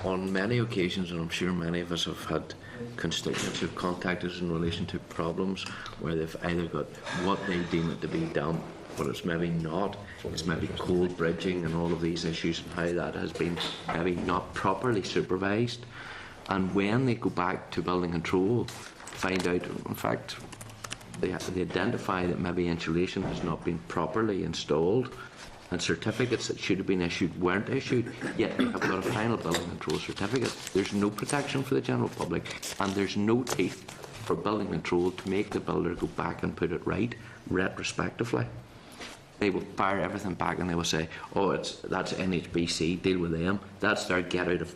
on many occasions, and I'm sure many of us have had constituents who've contacted us in relation to problems where they've either got what they deem it to be damp, but it's maybe not. It's maybe cold bridging and all of these issues, and how that has been maybe not properly supervised. And when they go back to building control, find out, in fact, they identify that maybe insulation has not been properly installed, and certificates that should have been issued weren't issued, yet they have got a final building control certificate. There's no protection for the general public, and there's no teeth for building control to make the builder go back and put it right retrospectively. They will fire everything back and they will say, oh, that's NHBC, deal with them. That's their get out of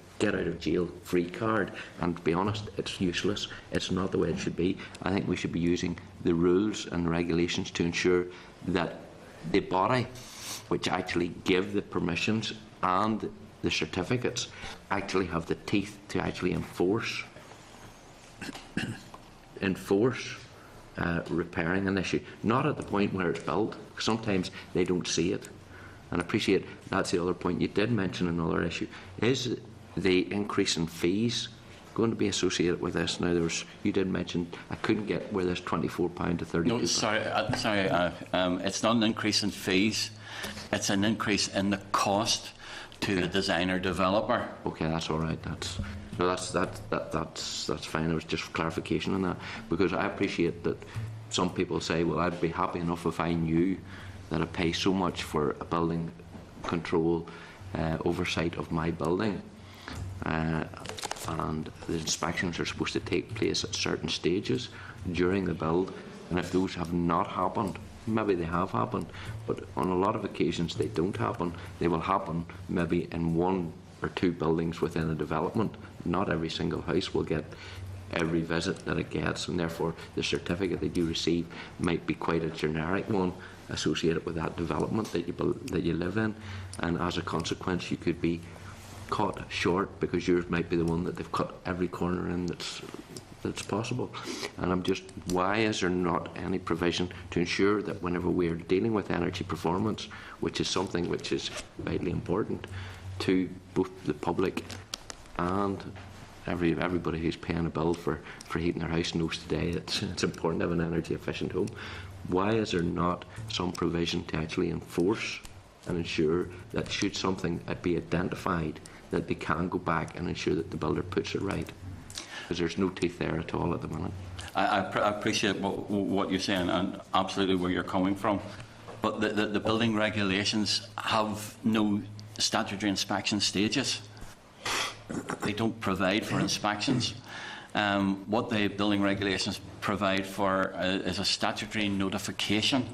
jail free card. And to be honest, it's useless. It's not the way it should be. I think we should be using the rules and regulations to ensure that the body which actually give the permissions and the certificates actually have the teeth to actually enforce repairing an issue, not at the point where it's built. Sometimes they don't see it. And I appreciate that's the other point. You did mention another issue. Is the increase in fees going to be associated with this? Now, you did mention I couldn't get where there's £24 to £32. No, sorry, it's not an increase in fees. It's an increase in the cost to the designer developer. Okay, that's all right. That's fine. It was just clarification on that, because I appreciate that some people say, well, I'd be happy enough if I knew that I pay so much for a building control oversight of my building, and the inspections are supposed to take place at certain stages during the build, and if those have not happened, maybe they have happened, but on a lot of occasions they don't happen. They will happen maybe in one or two buildings within a development. Not every single house will get every visit that it gets, and therefore the certificate that you receive might be quite a generic one associated with that development that you live in, and as a consequence you could be caught short because yours might be the one that they've cut every corner in that's that's possible. And I'm just, why is there not any provision to ensure that whenever we are dealing with energy performance, which is something which is vitally important to both the public and everybody who's paying a bill for heating their house knows today it's important to have an energy efficient home. Why is there not some provision to actually enforce and ensure that should something be identified, that they can go back and ensure that the builder puts it right? Because there's no teeth there at all at the moment. I appreciate what you're saying and absolutely where you're coming from. But the building regulations have no statutory inspection stages. They don't provide for inspections. What the building regulations provide for is a statutory notification.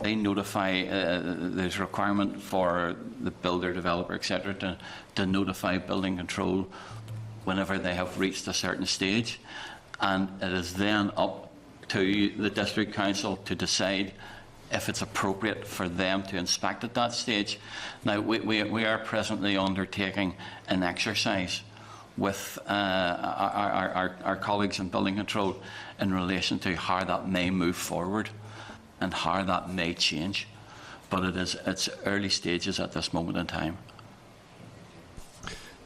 They notify, there's a requirement for the builder, developer, etc. to notify building control whenever they have reached a certain stage. And it is then up to the district council to decide if it's appropriate for them to inspect at that stage. Now, we are presently undertaking an exercise with our colleagues in building control in relation to how that may move forward and how that may change. But it's early stages at this moment in time.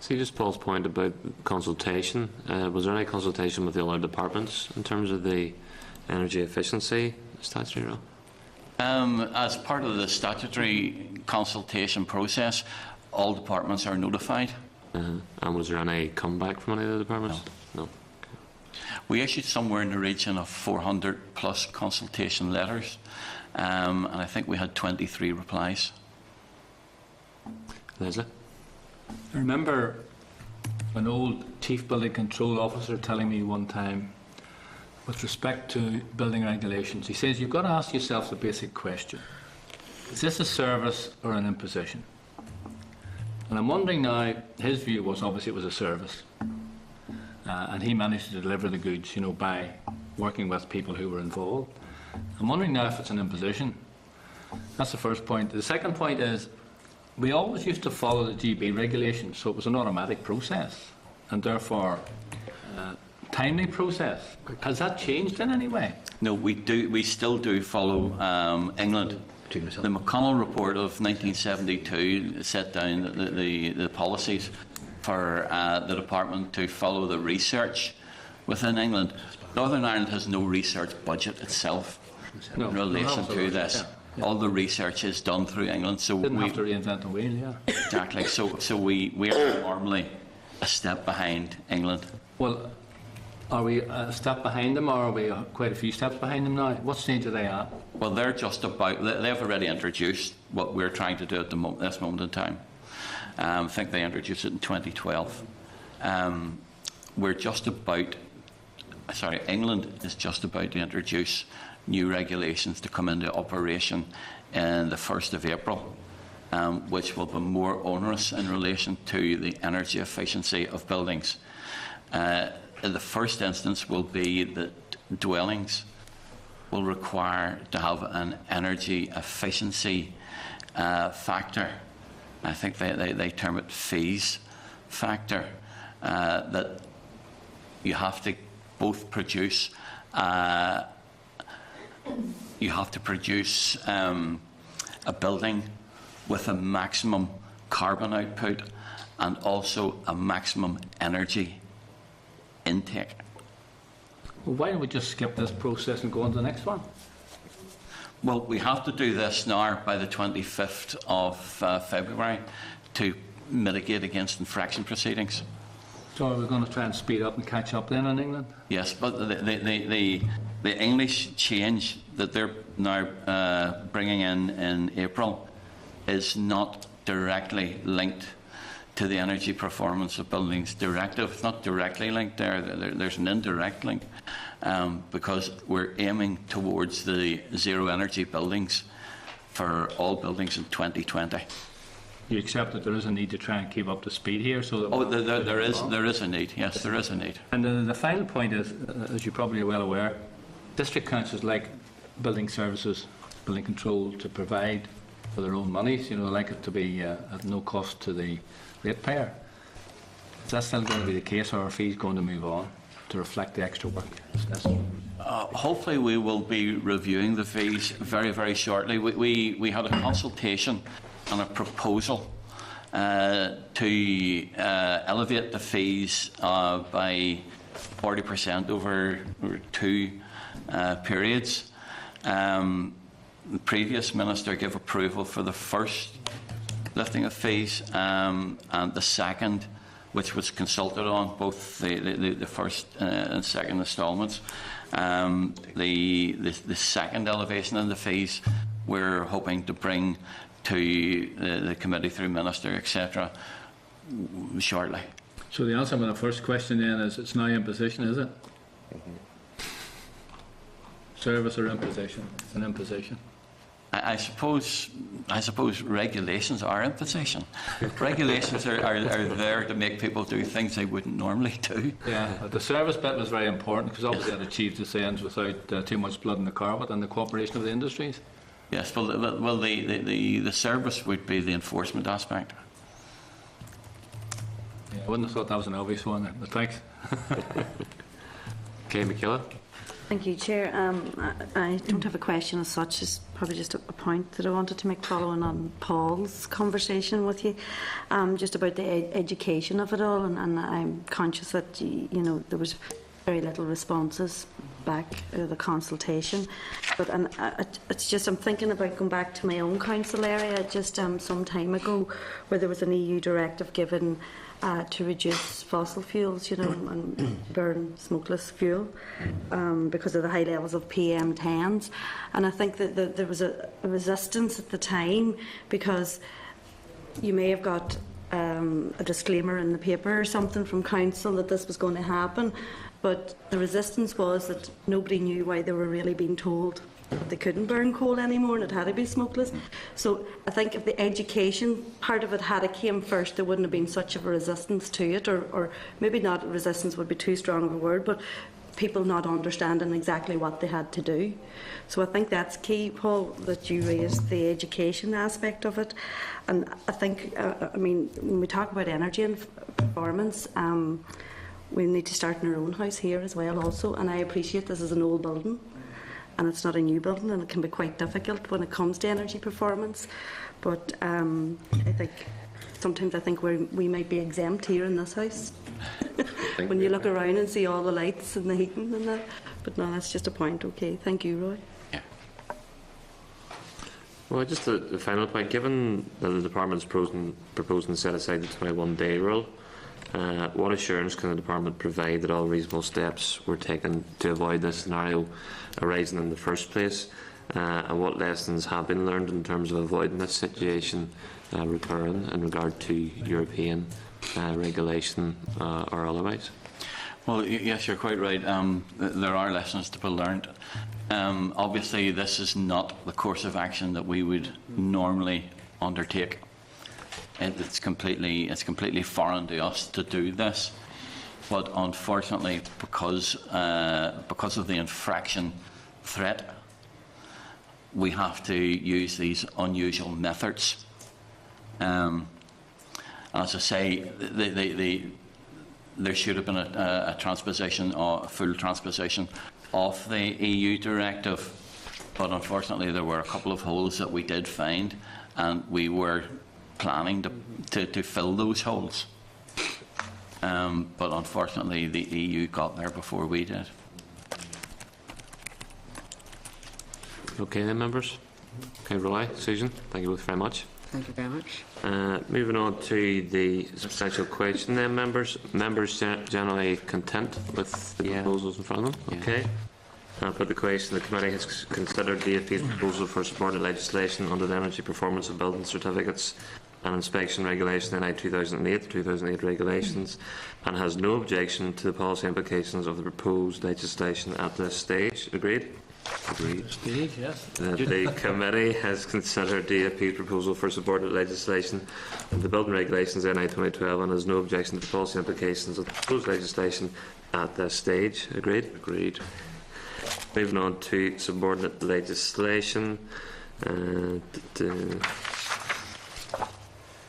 See, just Paul's point about consultation. Was there any consultation with the other departments in terms of the energy efficiency statutory role? As part of the statutory consultation process, all departments are notified. And was there any comeback from any of the departments? No. We issued somewhere in the region of 400 plus consultation letters, and I think we had 23 replies. Leslie? I remember an old chief building control officer telling me one time, with respect to building regulations, he says you've got to ask yourself the basic question: is this a service or an imposition? And I'm wondering now, his view was obviously it was a service, and he managed to deliver the goods, you know, by working with people who were involved. I'm wondering now if it's an imposition. That's the first point. The second point is, we always used to follow the GB regulations, so it was an automatic process, and therefore timely process. Has that changed in any way? No, we do. We still do follow England. The McConnell report of 1972 set down the policies for the department to follow the research within England. Northern Ireland has no research budget itself in relation to this. Yeah. All the research is done through England, so we have to reinvent the wheel. Yeah, exactly. So we are normally a step behind England. Well, are we a step behind them, or are we quite a few steps behind them now? What stage are they at? Well, they're just about. They've already introduced what we're trying to do at this moment in time. I think they introduced it in 2012. We're just about. Sorry, England is just about to introduce new regulations to come into operation in the 1st of April, which will be more onerous in relation to the energy efficiency of buildings. The first instance will be that dwellings will require to have an energy efficiency factor. I think they term it FEES factor, that you have to both produce a building with a maximum carbon output and also a maximum energy intake. Well, why don't we just skip this process and go on to the next one? Well, we have to do this now by the 25th of February to mitigate against infraction proceedings. So are we going to try and speed up and catch up then in England? Yes, but the English change that they're now bringing in April is not directly linked to the Energy Performance of Buildings Directive. It's not directly linked there. There's an indirect link because we're aiming towards the zero energy buildings for all buildings in 2020. You accept that there is a need to try and keep up to speed here? So that there is a need, yes, there is a need. And the final point is, as you're probably well aware, district councils like building services, building control to provide for their own monies, you know, like it to be at no cost to the ratepayer. Is that still going to be the case, or are fees going to move on to reflect the extra work that's necessary? Hopefully we will be reviewing the fees very, very shortly. We had a consultation and a proposal to elevate the fees by 40% over 2 periods. The previous minister gave approval for the first lifting of fees and the second, which was consulted on, both the first and second instalments. The second elevation in the fees we're hoping to bring to the committee through minister, etc., shortly. So the answer to the first question then is it's now in position, is it? Service or imposition? It's an imposition. I suppose regulations are imposition. Regulations are there to make people do things they wouldn't normally do. Yeah, but the service bit was very important because obviously it achieved its ends without too much blood in the carpet and the cooperation of the industries. Yes, well, the service would be the enforcement aspect. Yeah, I wouldn't have thought that was an obvious one, but thanks. Okay, Michaela. Thank you, Chair. I don't have a question as such. It's probably just a point that I wanted to make following on Paul's conversation with you, just about the education of it all. And I'm conscious that there was very little responses back the consultation. But it's just I'm thinking about going back to my own council area just some time ago, where there was an EU directive given to reduce fossil fuels, and burn smokeless fuel because of the high levels of PM10s. And I think that there was a resistance at the time because you may have got a disclaimer in the paper or something from council that this was going to happen, but the resistance was that nobody knew why they were really being told that they couldn't burn coal anymore and it had to be smokeless. So I think if the education part of it had came first, there wouldn't have been such of a resistance to it, or maybe not resistance would be too strong of a word, but people not understanding exactly what they had to do. So I think that's key, Paul, that you raised the education aspect of it. And I think, when we talk about energy and performance, we need to start in our own house here as well also. And I appreciate this is an old building and it's not a new building, and it can be quite difficult when it comes to energy performance. But I think sometimes we might be exempt here in this house when you look around and see all the lights and the heating and that. But no, that's just a point. Okay, thank you, Roy. Yeah. Well, just the final point, given that the department's proposing to set aside the 21-day rule, what assurance can the department provide that all reasonable steps were taken to avoid this scenario arising in the first place, and what lessons have been learned in terms of avoiding this situation recurring in regard to European regulation or otherwise? Well, yes, you're quite right. There are lessons to be learned. Obviously, this is not the course of action that we would normally undertake. It's completely foreign to us to do this. But unfortunately, because of the infraction threat, we have to use these unusual methods. As I say, there should have been a transposition, or a full transposition of the EU directive, but unfortunately there were a couple of holes that we did find, and we were planning to fill those holes. But unfortunately the EU got there before we did. Okay then, members. Okay, Roy, Susan, thank you both very much. Thank you very much. Moving on to the substantial question then, members. Members generally content with the proposals in front of them? Okay. I'll put the question. The committee has considered DFP's proposal for supported legislation under the Energy Performance of Building Certificates and Inspection Regulation NI 2008 regulations, and has no objection to the policy implications of the proposed legislation at this stage. Agreed? Agreed. Stage, yes. The committee has considered DFP's proposal for supported legislation of the Building Regulations NI 2012 and has no objection to the policy implications of the proposed legislation at this stage. Agreed? Agreed. Moving on to subordinate legislation.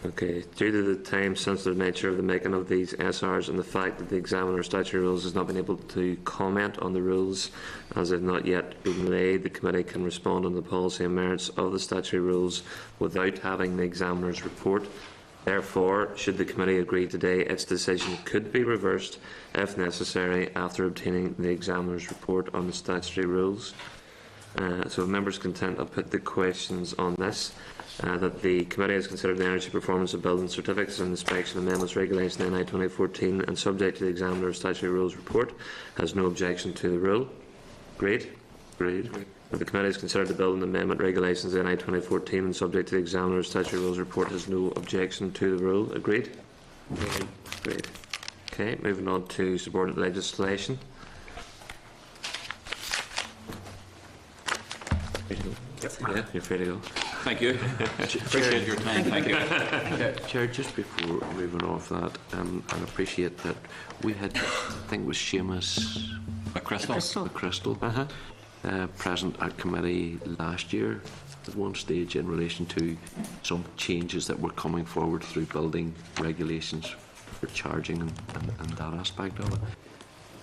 Okay, due to the time-sensitive nature of the making of these SRs and the fact that the examiner of statutory rules has not been able to comment on the rules as they've not yet been laid, the committee can respond on the policy and merits of the statutory rules without having the examiner's report. Therefore, should the committee agree today, its decision could be reversed if necessary after obtaining the examiner's report on the statutory rules. So if members content, I'll put the questions on this. That the committee has considered the energy performance of building certificates and inspection amendments regulation NI 2014 and subject to the examiner of statutory rules report has no objection to the rule. Agreed? Agreed. That the committee has considered the building amendment regulations NI 2014 and subject to the examiner of statutory rules report has no objection to the rule. Agreed? Agreed. Agreed. Okay, moving on to subordinate legislation. Yeah, you're free to go. Thank you. Appreciate your time. Thank you. Chair, just before moving off that, and appreciate that we had, I think it was Seamus Crystal. Present at committee last year at one stage in relation to some changes that were coming forward through building regulations for charging and that aspect of it.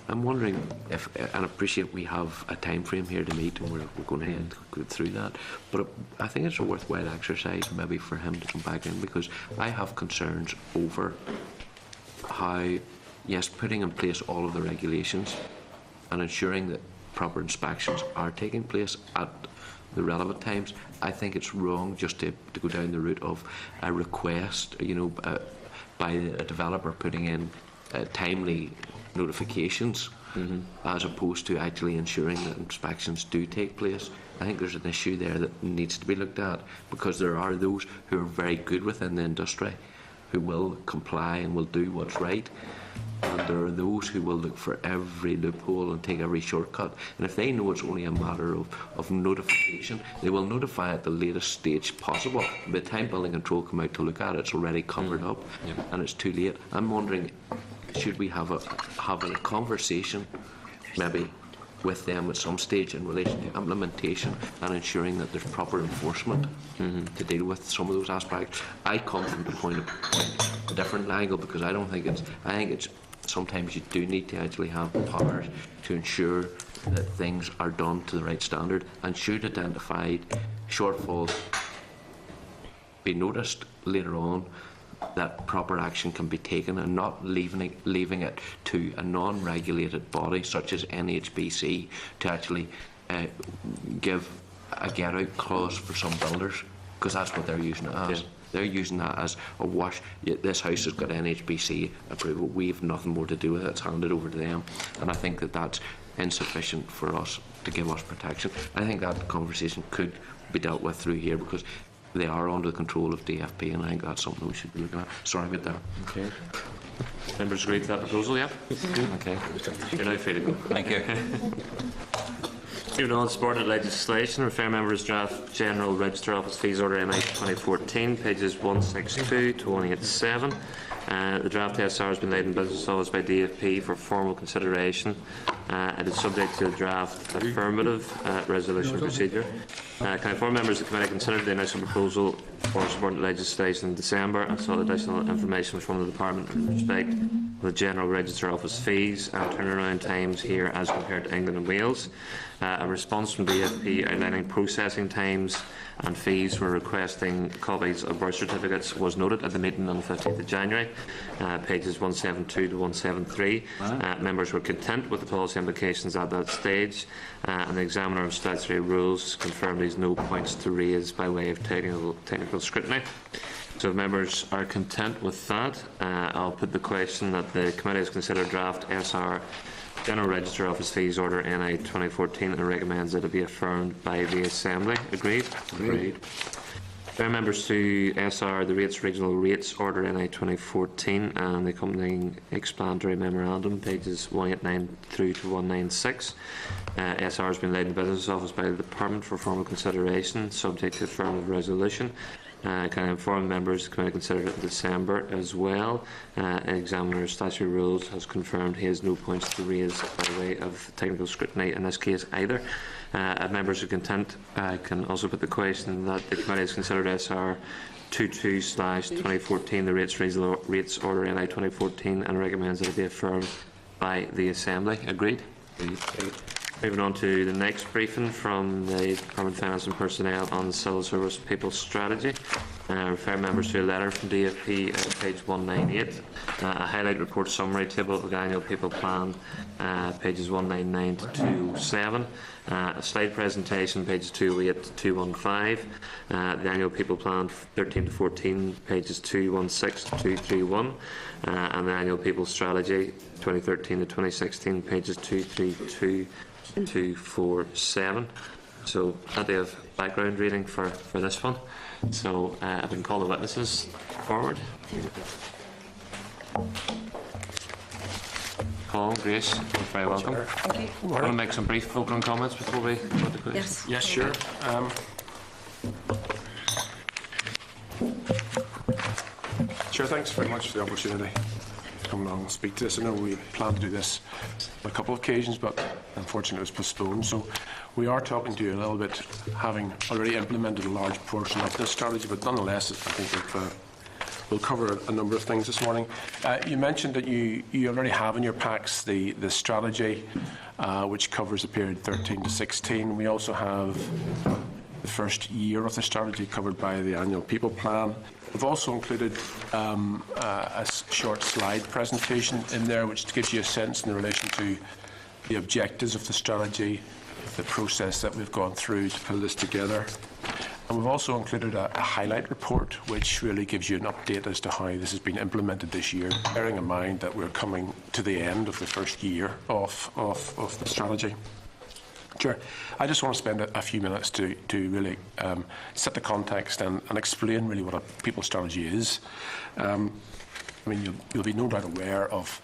I'm wondering if, and I appreciate we have a time frame here to meet and we're going to go through that, but I think it's a worthwhile exercise maybe for him to come back in, because I have concerns over how, yes, putting in place all of the regulations and ensuring that proper inspections are taking place at the relevant times. I think it's wrong just to go down the route of a request, by a developer putting in timely notifications, as opposed to actually ensuring that inspections do take place. I think there's an issue there that needs to be looked at, because there are those who are very good within the industry who will comply and will do what's right, and there are those who will look for every loophole and take every shortcut, and if they know it's only a matter of notification, they will notify at the latest stage possible. By the time building control come out to look at it, it's already covered up, and it's too late. I'm wondering, should we have a conversation maybe with them at some stage in relation to implementation and ensuring that there's proper enforcement to deal with some of those aspects? I come from the point of a different angle, because I think it's sometimes you do need to actually have powers to ensure that things are done to the right standard, and should identified shortfalls be noticed later on, that proper action can be taken, and not leaving it to a non-regulated body such as NHBC to actually give a get-out clause for some builders, because that's what they're using it as. They're using that as a wash. This house has got NHBC approval, we have nothing more to do with it, it's handed over to them, and I think that that's insufficient for us to give us protection. I think that conversation could be dealt with through here, because they are under the control of DFP, and I think that's something we should be looking at. Sorry about that. Okay. Members agree to that proposal, yeah? Okay. You're now free to go. Thank you. Moving on to subordinate legislation, refer members draft General Register Office Fees Order NI 2014, pages 162 to 187. The draft SR has been laid in Business Office by DFP for formal consideration. It is subject to the draft affirmative resolution procedure. Can I inform members the committee considered the initial proposal for subordinate legislation in December and sought additional information from the department in respect of the General Register Office fees and turnaround times here as compared to England and Wales. A response from DFP outlining processing times and fees for requesting copies of birth certificates was noted at the meeting on the 15th of January, pages 172 to 173. Members were content with the policy implications at that stage, and the examiner of statutory rules confirmed there is no points to raise by way of technical scrutiny. So if members are content with that, I'll put the question that the committee has considered draft SR General Register Office Fees Order NI 2014 and recommends that it be affirmed by the Assembly. Agreed? Agreed. Refer members to SR, the Rates Regional Rates Order NI 2014 and the accompanying explanatory memorandum, pages 189 through to 196. SR has been laid in the Business Office by the Department for formal consideration, subject to affirmative resolution. Can I inform members the committee considered it in December as well. Examiner of statutory rules has confirmed he has no points to raise by way of technical scrutiny in this case either. If members are content, I can also put the question that the committee has considered SR 22/2014, the rates order NI 2014, and recommends that it be affirmed by the Assembly. Agreed? Moving on to the next briefing from the Department of Finance and Personnel on the Civil Service People Strategy. Refer members to a letter from DFP at page 198. A highlight report summary table of the annual people plan, pages 199 to 207. A slide presentation, pages 208 to 215. The annual people plan 13 to 14, pages 216 to 231. And the annual people strategy 2013 to 2016, pages 232 to 247. So plenty of background reading for this one. So I can call the witnesses forward. Paul, Grace, you're very welcome. Okay. Want to make some brief opening comments before we go to quiz? Yes. Yes, sure. Sure, thanks very much for the opportunity to come along and speak to this. I know we planned to do this on a couple of occasions, but unfortunately it was postponed. So we are talking to you a little bit, having already implemented a large portion of this strategy, but nonetheless, I think we'll cover a number of things this morning. You mentioned that you already have in your packs the strategy, which covers the period 13 to 16. We also have the first year of the strategy covered by the annual people plan. We've also included a short slide presentation in there, which gives you a sense in relation to the objectives of the strategy, the process that we've gone through to pull this together. And we've also included a highlight report, which really gives you an update as to how this has been implemented this year, bearing in mind that we're coming to the end of the first year of the strategy. Sure. I just want to spend a few minutes to really set the context and explain really what a people strategy is. I mean, you'll be no doubt aware of,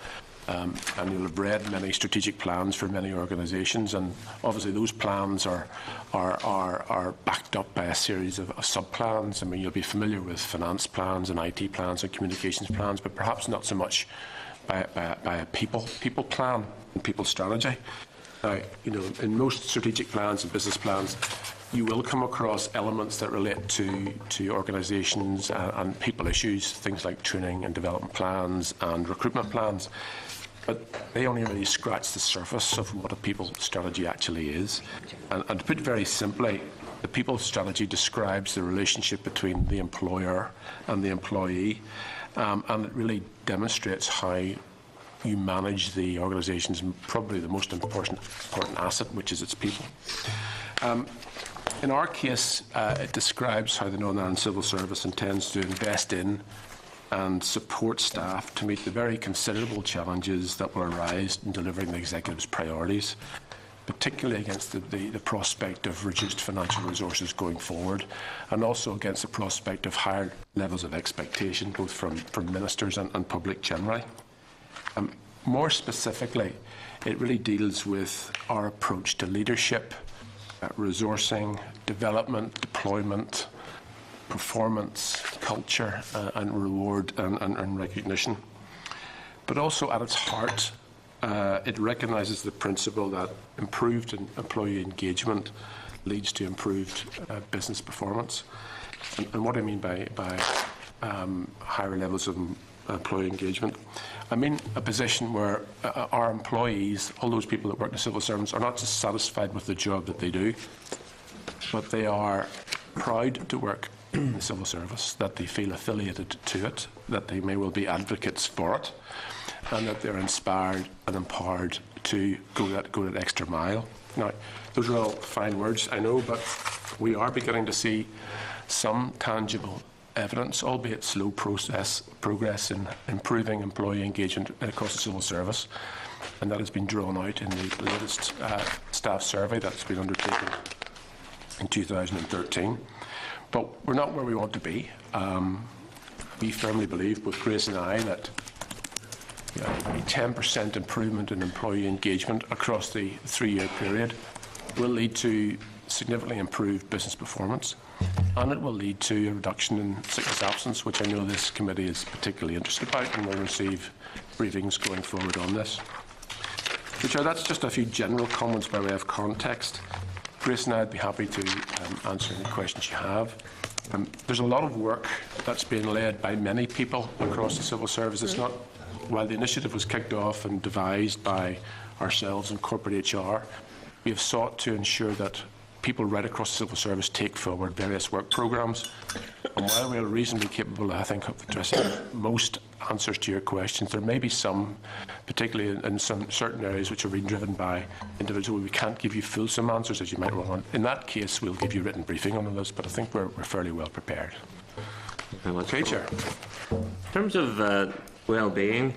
and you'll have read many strategic plans for many organisations, and obviously those plans are backed up by a series of sub-plans. I mean, you'll be familiar with finance plans and IT plans and communications plans, but perhaps not so much by a people plan and people strategy. You know, in most strategic plans and business plans, you will come across elements that relate to organisations and people issues, things like training and development plans and recruitment plans. But they only really scratch the surface of what a people strategy actually is. And to put it very simply, the people strategy describes the relationship between the employer and the employee, and it really demonstrates how you manage the organisation's probably the most important asset, which is its people. In our case, it describes how the Northern Ireland Civil Service intends to invest in and support staff to meet the very considerable challenges that will arise in delivering the executive's priorities, particularly against the prospect of reduced financial resources going forward, and also against the prospect of higher levels of expectation, both from ministers and public generally. More specifically, it really deals with our approach to leadership, resourcing, development, deployment, performance, culture, and reward and recognition. But also at its heart, it recognises the principle that improved employee engagement leads to improved business performance. And what I mean by higher levels of employee engagement, I mean a position where our employees, all those people that work in the civil service, are not just satisfied with the job that they do, but they are proud to work in the civil service, that they feel affiliated to it, that they may well be advocates for it, and that they're inspired and empowered to go that extra mile. Now, those are all fine words, I know, but we are beginning to see some tangible evidence, albeit slow progress in improving employee engagement across the civil service, and that has been drawn out in the latest staff survey that's been undertaken in 2013. But we're not where we want to be. We firmly believe, both Grace and I, that a 10% improvement in employee engagement across the 3-year period will lead to significantly improved business performance, and it will lead to a reduction in sickness absence, which I know this committee is particularly interested about, and will receive briefings going forward on this. Richard, that's just a few general comments by way of context. Grace and I would be happy to answer any questions you have. There's a lot of work that's being led by many people across the civil service. It's not, while the initiative was kicked off and devised by ourselves and corporate HR, we have sought to ensure that people right across the civil service take forward various work programmes. And while we are reasonably capable, I think, of addressing most answers to your questions, there may be some, particularly in some certain areas which are being driven by individuals. We can't give you fulsome answers as you might want. In that case, we'll give you written briefing on this, but I think we're fairly well prepared. Okay, Chair. In terms of well-being,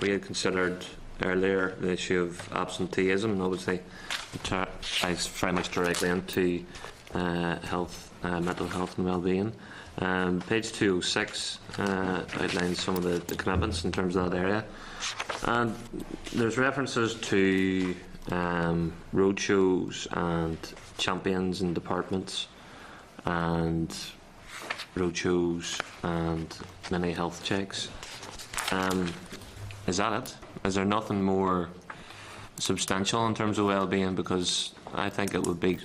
we had considered earlier the issue of absenteeism, and obviously it ties very much directly into health, mental health and well-being. Page 206 outlines some of the commitments in terms of that area, and there's references to roadshows and champions in departments, and roadshows and many health checks. Is that it? Is there nothing more substantial in terms of well-being? Because I think it would be,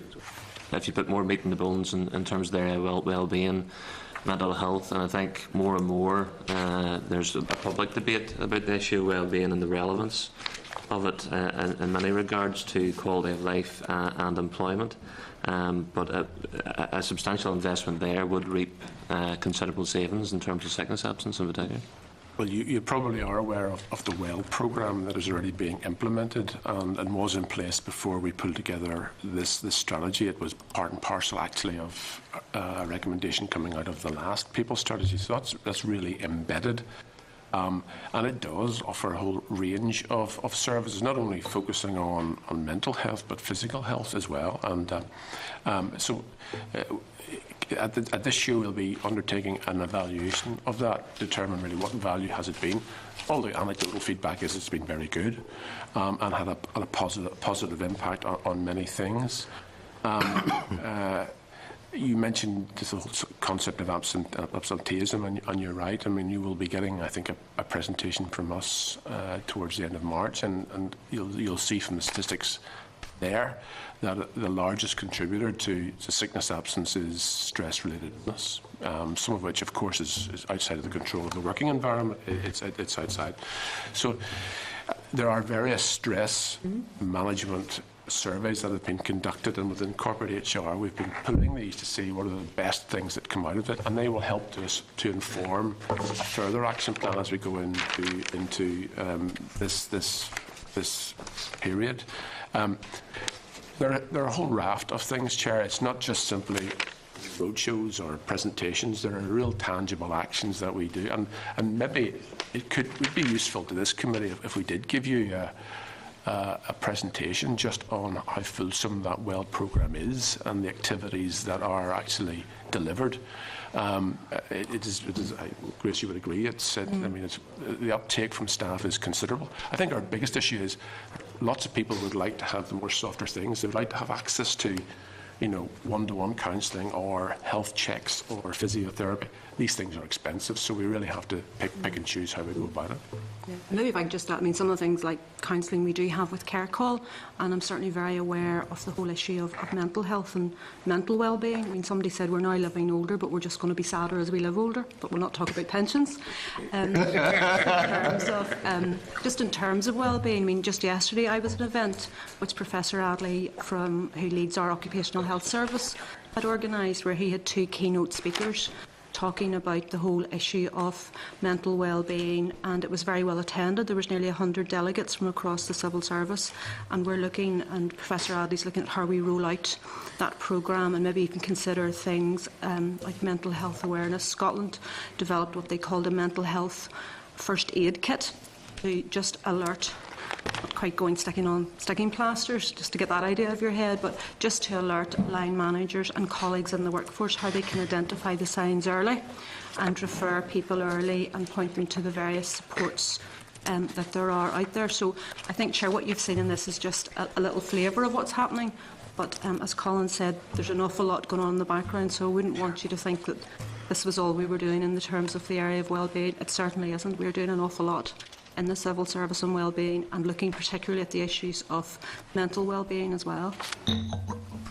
if you put more meat in the bones in terms of their well-being, mental health, and I think more and more there's a public debate about the issue of well-being and the relevance of it in many regards to quality of life and employment. But a substantial investment there would reap considerable savings in terms of sickness absence in particular. Well, you probably are aware of the WELL programme that is already being implemented and was in place before we pulled together this strategy. It was part and parcel, actually, of a recommendation coming out of the last People strategy. So that's really embedded. And it does offer a whole range of services, not only focusing on mental health, but physical health as well. And at this show, we'll be undertaking an evaluation of that, determine really what value has it been. All the anecdotal feedback is it's been very good and had a positive impact on many things. You mentioned this whole concept of absenteeism, and you're right. I mean, you will be getting, I think, a presentation from us towards the end of March, and you'll see from the statistics there that the largest contributor to sickness absence is stress-related illness, some of which, of course, is outside of the control of the working environment. It's outside. So there are various stress management surveys that have been conducted, and within corporate HR we've been pulling these to see what are the best things that come out of it, and they will help us to inform a further action plan as we go into this period. There are a whole raft of things, Chair. It's not just simply roadshows or presentations. There are real tangible actions that we do, and maybe would be useful to this committee if we did give you a presentation just on how fulsome that WELL programme is and the activities that are actually delivered. It is, Grace, you would agree, I mean, the uptake from staff is considerable. I think our biggest issue is lots of people would like to have the more softer things. They would like to have access to, one-to-one counselling or health checks or physiotherapy. These things are expensive, so we really have to pick and choose how we go about it. Yeah. Maybe if I could just add, some of the things like counselling we do have with Care Call, and I'm certainly very aware of the whole issue of mental health and mental well-being. I mean, somebody said we're now living older, but we're just going to be sadder as we live older, but we'll not talk about pensions. In terms of well-being, just yesterday I was at an event which Professor Adley, who leads our occupational health service, had organised, where he had 2 keynote speakers talking about the whole issue of mental well-being, and it was very well attended. There was nearly 100 delegates from across the civil service, and we're looking, and Professor Adley's looking at how we roll out that programme, and maybe even consider things like mental health awareness. Scotland developed what they called a mental health first aid kit to just alert, not quite going sticking plasters just to get that idea out of your head, but just to alert line managers and colleagues in the workforce how they can identify the signs early and refer people early and point them to the various supports that there are out there. So I think, Chair, what you've seen in this is just a little flavour of what's happening, but as Colin said, there's an awful lot going on in the background, so I wouldn't want you to think that this was all we were doing in the terms of the area of wellbeing. It certainly isn't. We're doing an awful lot in the civil service and wellbeing, and looking particularly at the issues of mental wellbeing as well. In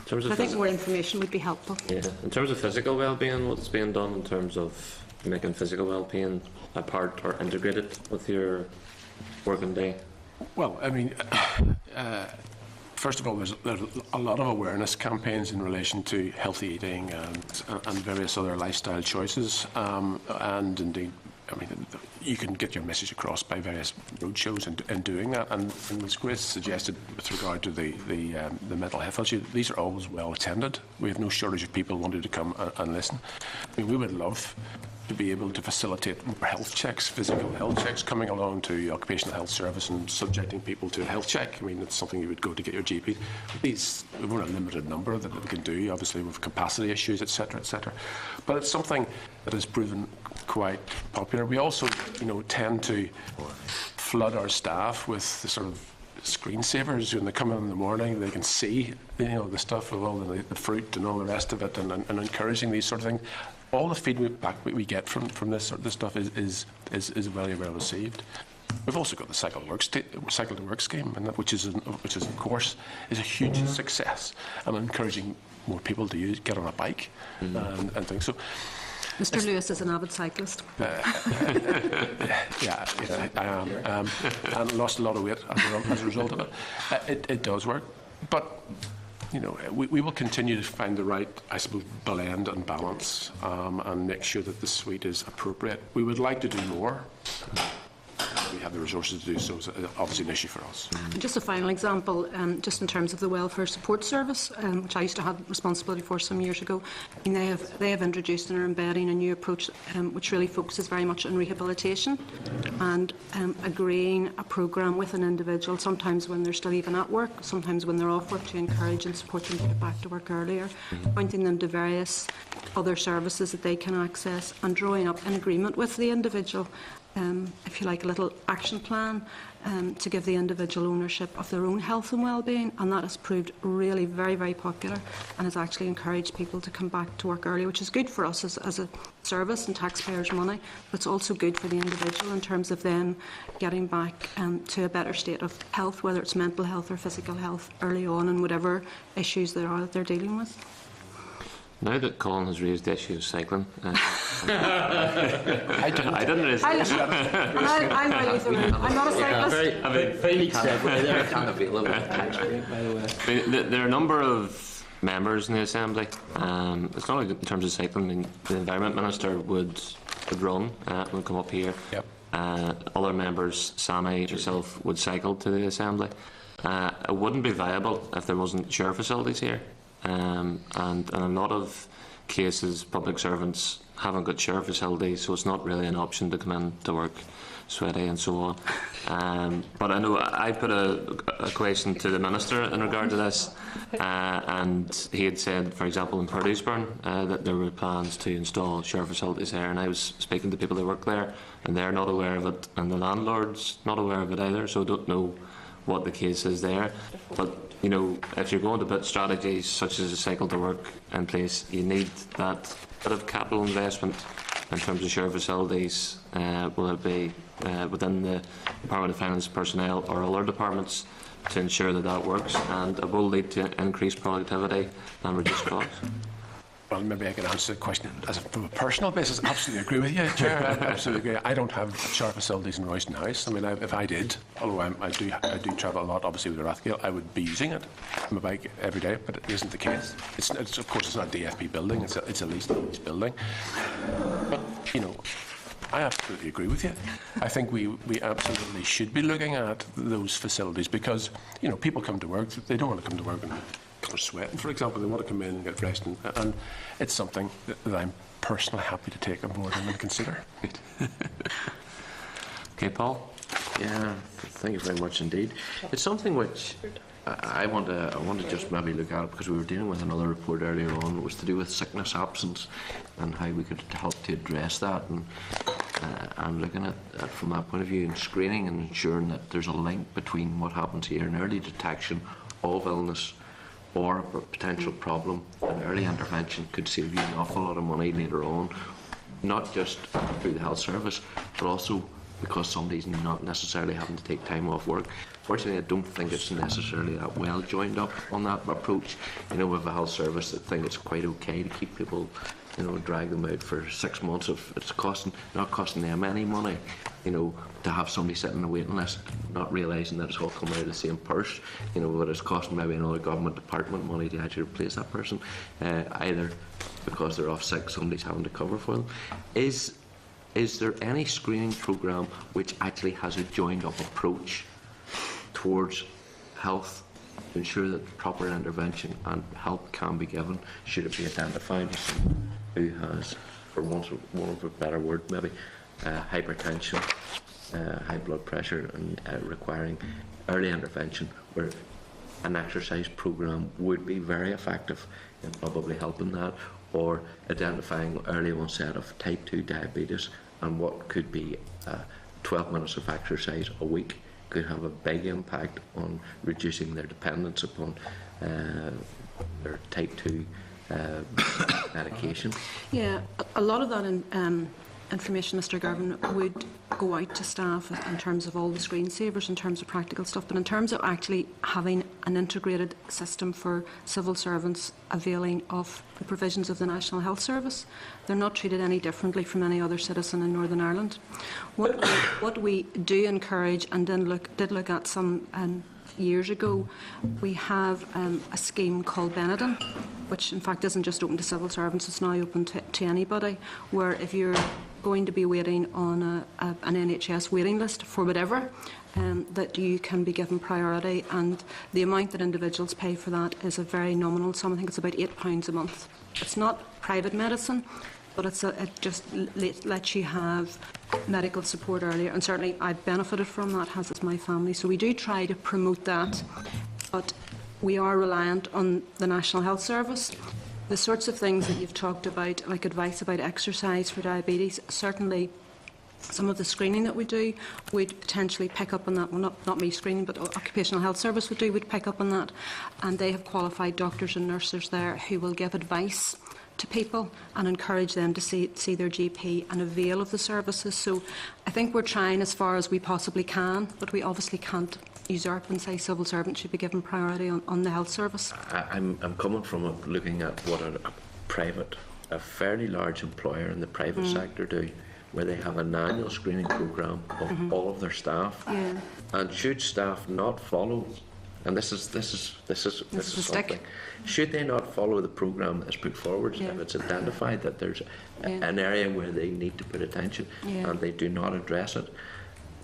terms of I think more information would be helpful. Yeah, in terms of physical well-being, what's being done in terms of making physical well-being a part or integrated with your working day? Well, I mean, first of all, there's a lot of awareness campaigns in relation to healthy eating and various other lifestyle choices, and indeed, I mean, you can get your message across by various roadshows and doing that. And as Grace suggested, with regard to the mental health issue, these are always well attended. We have no shortage of people wanting to come and listen. I mean, we would love to be able to facilitate more health checks, physical health checks, coming along to the Occupational Health Service and subjecting people to a health check. I mean, it's something you would go to get your GP. We've only a limited number that we can do, obviously with capacity issues, etc., etc. But it's something that has proven quite popular. We also, tend to flood our staff with the sort of screensavers. When they come in the morning, they can see, the stuff with all the fruit and all the rest of it, and encouraging these sort of things. All the feedback we get from this sort of stuff is very well received. We've also got the Cycle to Work scheme, and which is of course a huge success, and encouraging more people to get on a bike and things. So, Mr. Lewis is an avid cyclist. Yeah, I am, and lost a lot of weight as a result of it. It does work, but we will continue to find the right, I suppose, blend and balance, and make sure that the suite is appropriate. We would like to do more. We have the resources to do so. It's obviously an issue for us. Just a final example, just in terms of the Welfare Support Service, which I used to have responsibility for some years ago. I mean, they have introduced and are embedding a new approach which really focuses very much on rehabilitation and agreeing a programme with an individual, sometimes when they're still even at work, sometimes when they're off work, to encourage and support them to get back to work earlier, pointing them to various other services that they can access, and drawing up an agreement with the individual, if you like, a little action plan to give the individual ownership of their own health and well-being, and that has proved really very, very popular and has actually encouraged people to come back to work early, which is good for us as a service and taxpayers' money, but it's also good for the individual in terms of them getting back to a better state of health, whether it's mental health or physical health, early on, and whatever issues there are that they're dealing with. Now that Colin has raised the issue of cycling, I didn't raise it. I'm not a cyclist. Very segue there. There are a number of members in the Assembly. It's not only in terms of cycling. I mean, the Environment Minister would run, would come up here. Yep. Other members, Sammy, yourself, would cycle to the Assembly. It wouldn't be viable if there wasn't share facilities here. And in a lot of cases, public servants haven't got share facilities, so it's not really an option to come in to work sweaty and so on. But I know I put a question to the Minister in regard to this, and he had said, for example, in Purdysburn, that there were plans to install share facilities there, and I was speaking to people that work there, and they're not aware of it, and the landlord's not aware of it either, so I don't know what the case is there. But if you're going to put strategies such as a Cycle to Work in place, you need that bit of capital investment in terms of share facilities, will it be within the Department of Finance personnel or other departments, to ensure that that works, and it will lead to increased productivity and reduced costs. Well, maybe I can answer the question from a personal basis. I absolutely agree with you, Chair. I absolutely agree. I don't have share facilities in Royston House. I mean, if I did, although I do travel a lot, obviously with the Rathgale, I would be using it on my bike every day, but it isn't the case. It's of course, it's not a DFP building. It's a leased building. But I absolutely agree with you. I think we absolutely should be looking at those facilities, because people come to work. They don't want to come to work and are sweating, for example. They want to come in and get dressed, and it's something that I'm personally happy to take on board and consider. Okay, Paul. Yeah, thank you very much indeed. It's something which I want to just maybe look at it, because we were dealing with another report earlier on. It was to do with sickness absence and how we could help to address that, and looking at from that point of view, and screening and ensuring that there's a link between what happens here and early detection of illness or a potential problem, and early intervention could save you an awful lot of money later on, not just through the health service, but also because somebody's not necessarily having to take time off work. Fortunately, I don't think it's necessarily that well joined up on that approach. With a health service, I think it's quite okay to keep people, drag them out for 6 months if it's not costing them any money, to have somebody sitting on a waiting list, not realising that it's all coming out of the same purse, but it's costing maybe another government department money to actually replace that person, either because they're off sick, somebody's having to cover for them. Is there any screening programme which actually has a joined up approach towards health to ensure that proper intervention and help can be given should it be identified as someone who has, for want of a better word, maybe hypertension, high blood pressure, and requiring early intervention, where an exercise programme would be very effective in probably helping that, or identifying early onset of type 2 diabetes, and what could be 12 minutes of exercise a week could have a big impact on reducing their dependence upon their type 2 medication. Yeah, a lot of that information, Mr. Garvin, would go out to staff in terms of all the screensavers, in terms of practical stuff, but in terms of actually having an integrated system for civil servants availing of the provisions of the National Health Service, they're not treated any differently from any other citizen in Northern Ireland. What we do encourage, and then did look at some years ago, we have a scheme called Benetton, which in fact isn't just open to civil servants, it's now open to anybody, where if you're going to be waiting on an NHS waiting list for whatever, that you can be given priority, and the amount that individuals pay for that is a very nominal sum. I think it's about £8 a month. It's not private medicine, but it just lets you have medical support earlier, and certainly I've benefited from that, as has my family. So we do try to promote that, but we are reliant on the National Health Service. The sorts of things that you've talked about, like advice about exercise for diabetes, certainly some of the screening that we do would potentially pick up on that. Well, not me screening, but Occupational Health Service would pick up on that. And they have qualified doctors and nurses there who will give advice to people and encourage them to see their GP and avail of the services. So I think we're trying as far as we possibly can, but we obviously can't usurp and say civil servants should be given priority on the health service. I'm coming from looking at what a fairly large employer in the private sector do, where they have an annual screening programme of all of their staff, and should staff not follow, and this is something, should they not follow the programme that's put forward, if it's identified that there's an area where they need to put attention and they do not address it,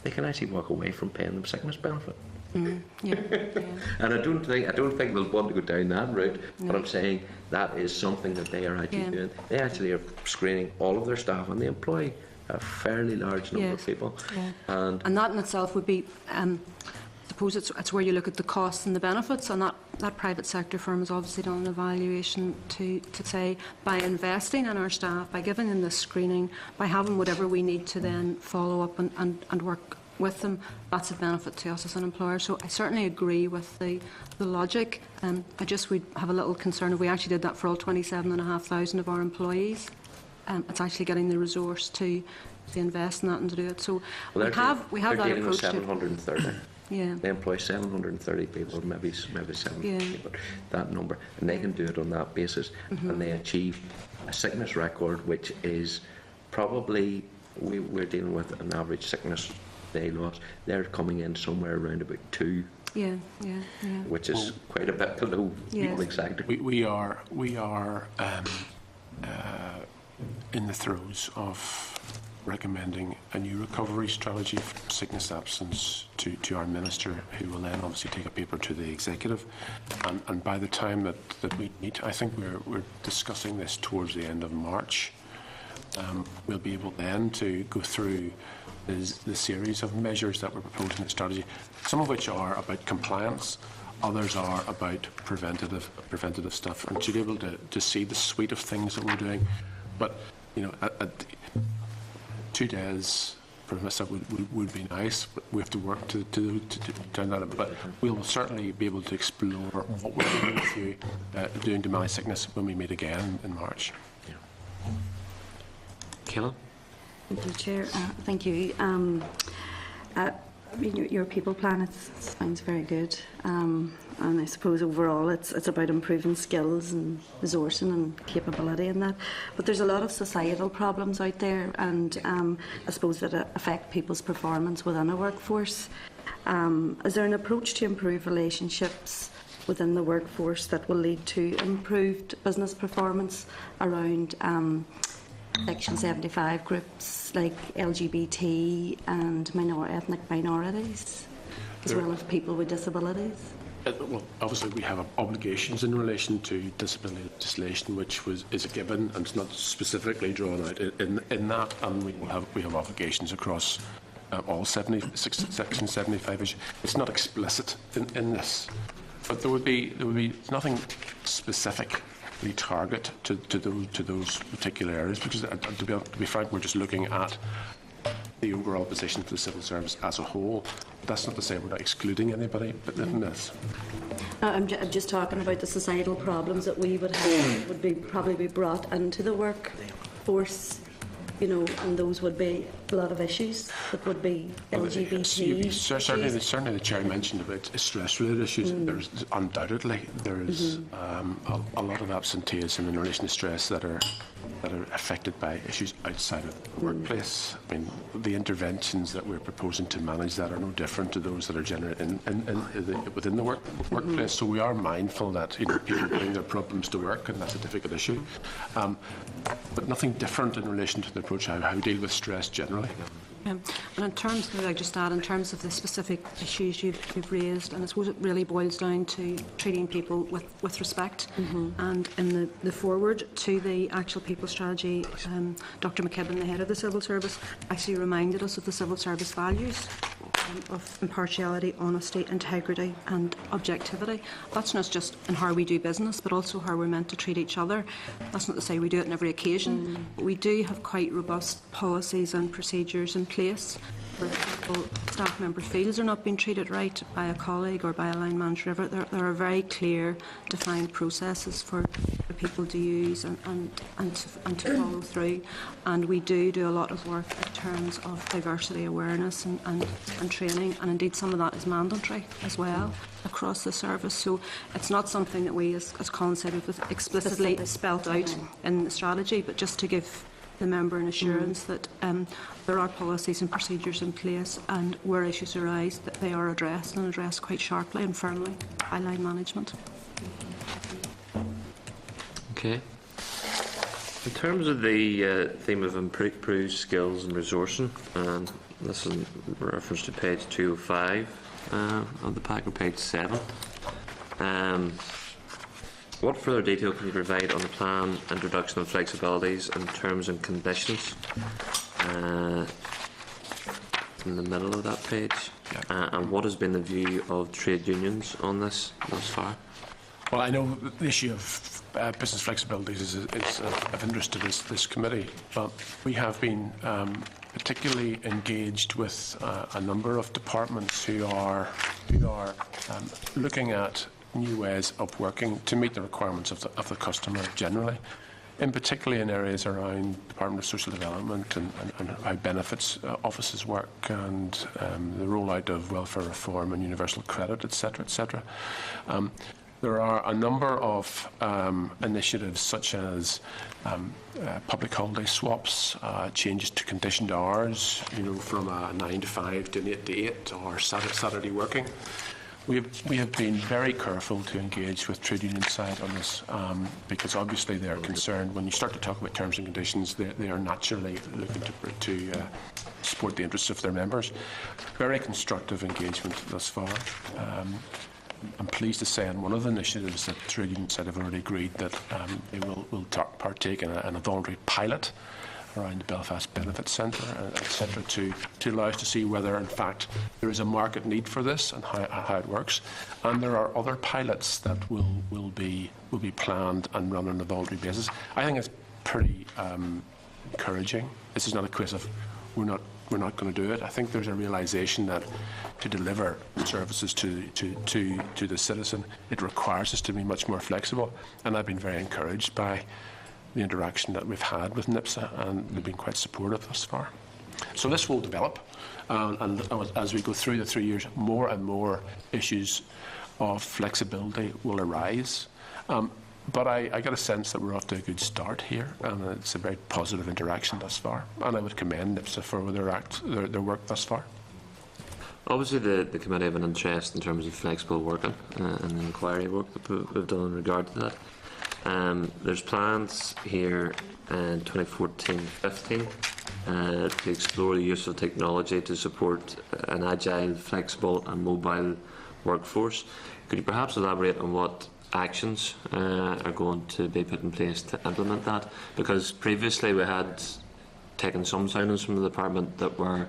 they can actually walk away from paying them sickness benefit. And I don't think they'll want to go down that route, but I'm saying that is something that they are actually doing. They actually are screening all of their staff, and they employ a fairly large number of people. And that in itself would be, I suppose it's where you look at the costs and the benefits, and that private sector firm has obviously done an evaluation to say, by investing in our staff, by giving them this screening, by having whatever we need to then follow up and work with them, that's a benefit to us as an employer. So I certainly agree with the logic. I just would have a little concern if we actually did that for all 27,500 of our employees. It's actually getting the resource to invest in that and to do it. So we have that approach. 730. They employ 730 people, maybe 750, but that number, and they can do it on that basis, and they achieve a sickness record which is probably, we're dealing with an average sickness day loss. They're coming in somewhere around about 2. Which is quite a bit below the public sector. We are in the throes of recommending a new recovery strategy for sickness absence to our minister, who will then obviously take a paper to the executive. And by the time that we meet, I think we're discussing this towards the end of March. We'll be able then to go through the series of measures that we're proposing in the strategy, some of which are about compliance, others are about preventative stuff, and to be able to see the suite of things that we're doing. But at 2 days for myself would be nice, but we have to work to turn that up. But we will certainly be able to explore what we're doing with you, doing to my sickness when we meet again in March. Keelan? Thank you, Chair. Thank you. I mean, your people plan, it sounds very good. And I suppose overall it's about improving skills and resourcing and capability and that. But there's a lot of societal problems out there, and I suppose that affect people's performance within a workforce. Is there an approach to improve relationships within the workforce that will lead to improved business performance around Section 75 groups like LGBT and ethnic minorities, as well as people with disabilities? Well, obviously we have obligations in relation to disability legislation, which is a given, and it's not specifically drawn out in that, and we have obligations across all Section 75 issues. It's not explicit in this, but there would be nothing specific target to those particular areas, because to be frank, we're just looking at the overall position for the civil service as a whole. But that's not to say we're not excluding anybody, but in this. I'm just talking about the societal problems that we would have would probably be brought into the workforce, you know, and those would be a lot of issues that would be LGBT. Certainly the Chair mentioned about stress-related issues. There's undoubtedly a lot of absenteeism in relation to stress that are affected by issues outside of the workplace. I mean, the interventions that we're proposing to manage that are no different to those that are generated within the workplace. So we are mindful that, you know, people bring their problems to work, and that's a difficult issue. But nothing different in relation to the approach how we deal with stress generally. And in terms, maybe I just add, in terms of the specific issues you've raised, and I suppose it really boils down to treating people with respect. And in the foreword to the actual people strategy, Dr McKibben, the head of the civil service, actually reminded us of the civil service values of impartiality, honesty, integrity and objectivity. That's not just in how we do business, but also how we're meant to treat each other. That's not to say we do it on every occasion, but we do have quite robust policies and procedures in place where staff member feels they're not being treated right by a colleague or by a line manager. There are very clear, defined processes for people to use and to follow through. And we do a lot of work in terms of diversity awareness and training, and indeed some of that is mandatory as well across the service. So it's not something that we, as Colin said, have explicitly spelt out in the strategy, but just to give the member an assurance that there are policies and procedures in place, and where issues arise, that they are addressed and addressed quite sharply and firmly by line management. Okay. In terms of the theme of improved skills and resourcing, and this is in reference to page 205 of the pack, or page 7. What further detail can you provide on the plan, introduction of flexibilities and terms and conditions? In the middle of that page. And what has been the view of trade unions on this thus far? Well, I know the issue of business flexibilities is of interest to this committee, but we have been particularly engaged with a number of departments who are looking at new ways of working to meet the requirements of the customer generally, in particularly in areas around Department of Social Development and how benefits offices work, and the rollout of welfare reform and universal credit, etc., etc. There are a number of initiatives such as public holiday swaps, changes to conditioned hours, from a 9 to 5 to an 8 to 8, or Saturday working. We have been very careful to engage with trade union side on this, because obviously they are concerned. When you start to talk about terms and conditions, they are naturally looking to support the interests of their members. Very constructive engagement thus far. I'm pleased to say on one of the initiatives that trade union side have already agreed that they will partake in a voluntary pilot around the Belfast Benefit Centre, etc., to allow us to see whether, in fact, there is a market need for this and how it works. And there are other pilots that will be planned and run on a voluntary basis. I think it's pretty encouraging. This is not a case of we're not going to do it. I think there's a realisation that to deliver services to the citizen, it requires us to be much more flexible. And I've been very encouraged by the interaction that we've had with NIPSA, and they've been quite supportive thus far. So this will develop, and as we go through the 3 years, more and more issues of flexibility will arise. But I get a sense that we're off to a good start here, and it's a very positive interaction thus far. And I would commend NIPSA for their work thus far. Obviously, the committee have an interest in terms of flexible working and the inquiry work that we've done in regard to that. There's plans here in 2014-15 to explore the use of technology to support an agile, flexible and mobile workforce. Could you perhaps elaborate on what actions are going to be put in place to implement that? Because previously we had taken some soundings from the department that were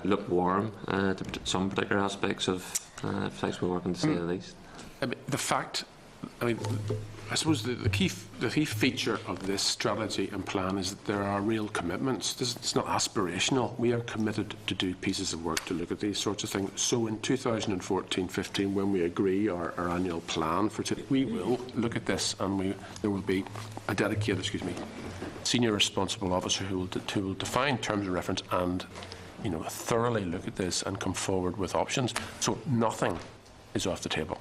lukewarm to some particular aspects of flexible working, to say the least. I suppose the key feature of this strategy and plan is that there are real commitments. It's not aspirational. We are committed to do pieces of work to look at these sorts of things. So in 2014-15, when we agree our annual plan for today, we will look at this, and there will be a dedicated, senior responsible officer who will define terms of reference and thoroughly look at this and come forward with options. So nothing is off the table.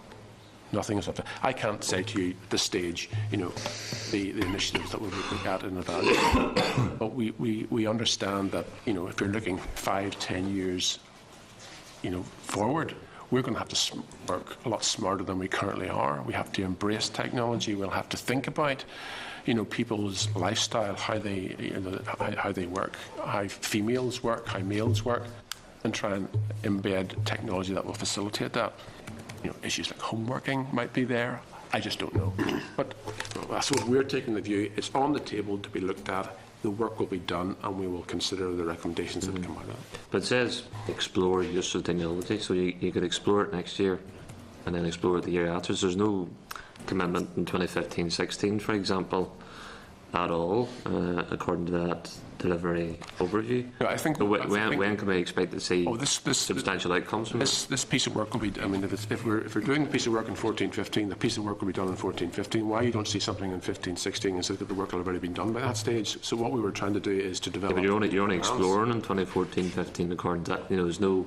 Nothing is up there. I can't say to you at this stage, the initiatives that we'll look at in advance. But we understand that, if you're looking 5-10 years, forward, we're going to have to work a lot smarter than we currently are. We have to embrace technology. We'll have to think about, people's lifestyle, how they work, how females work, how males work, and try and embed technology that will facilitate that. Issues like home working might be there. I just don't know. But that's what we're taking the view. It's on the table to be looked at. The work will be done, and we will consider the recommendations that come out of it. But it says explore use of technology, so you could explore it next year and then explore it the year after. So there's no commitment in 2015-16, for example, at all, according to that delivery overview. Yeah, I think. When can we expect to see substantial outcomes from this piece of work will be. I mean, if we're doing the piece of work in 14-15, the piece of work will be done in 14-15. Why you don't see something in 15-16 and say that the work will have already been done by that stage? So what we were trying to do is to develop. Yeah, but you're only exploring in 2014-15 according to that. There's no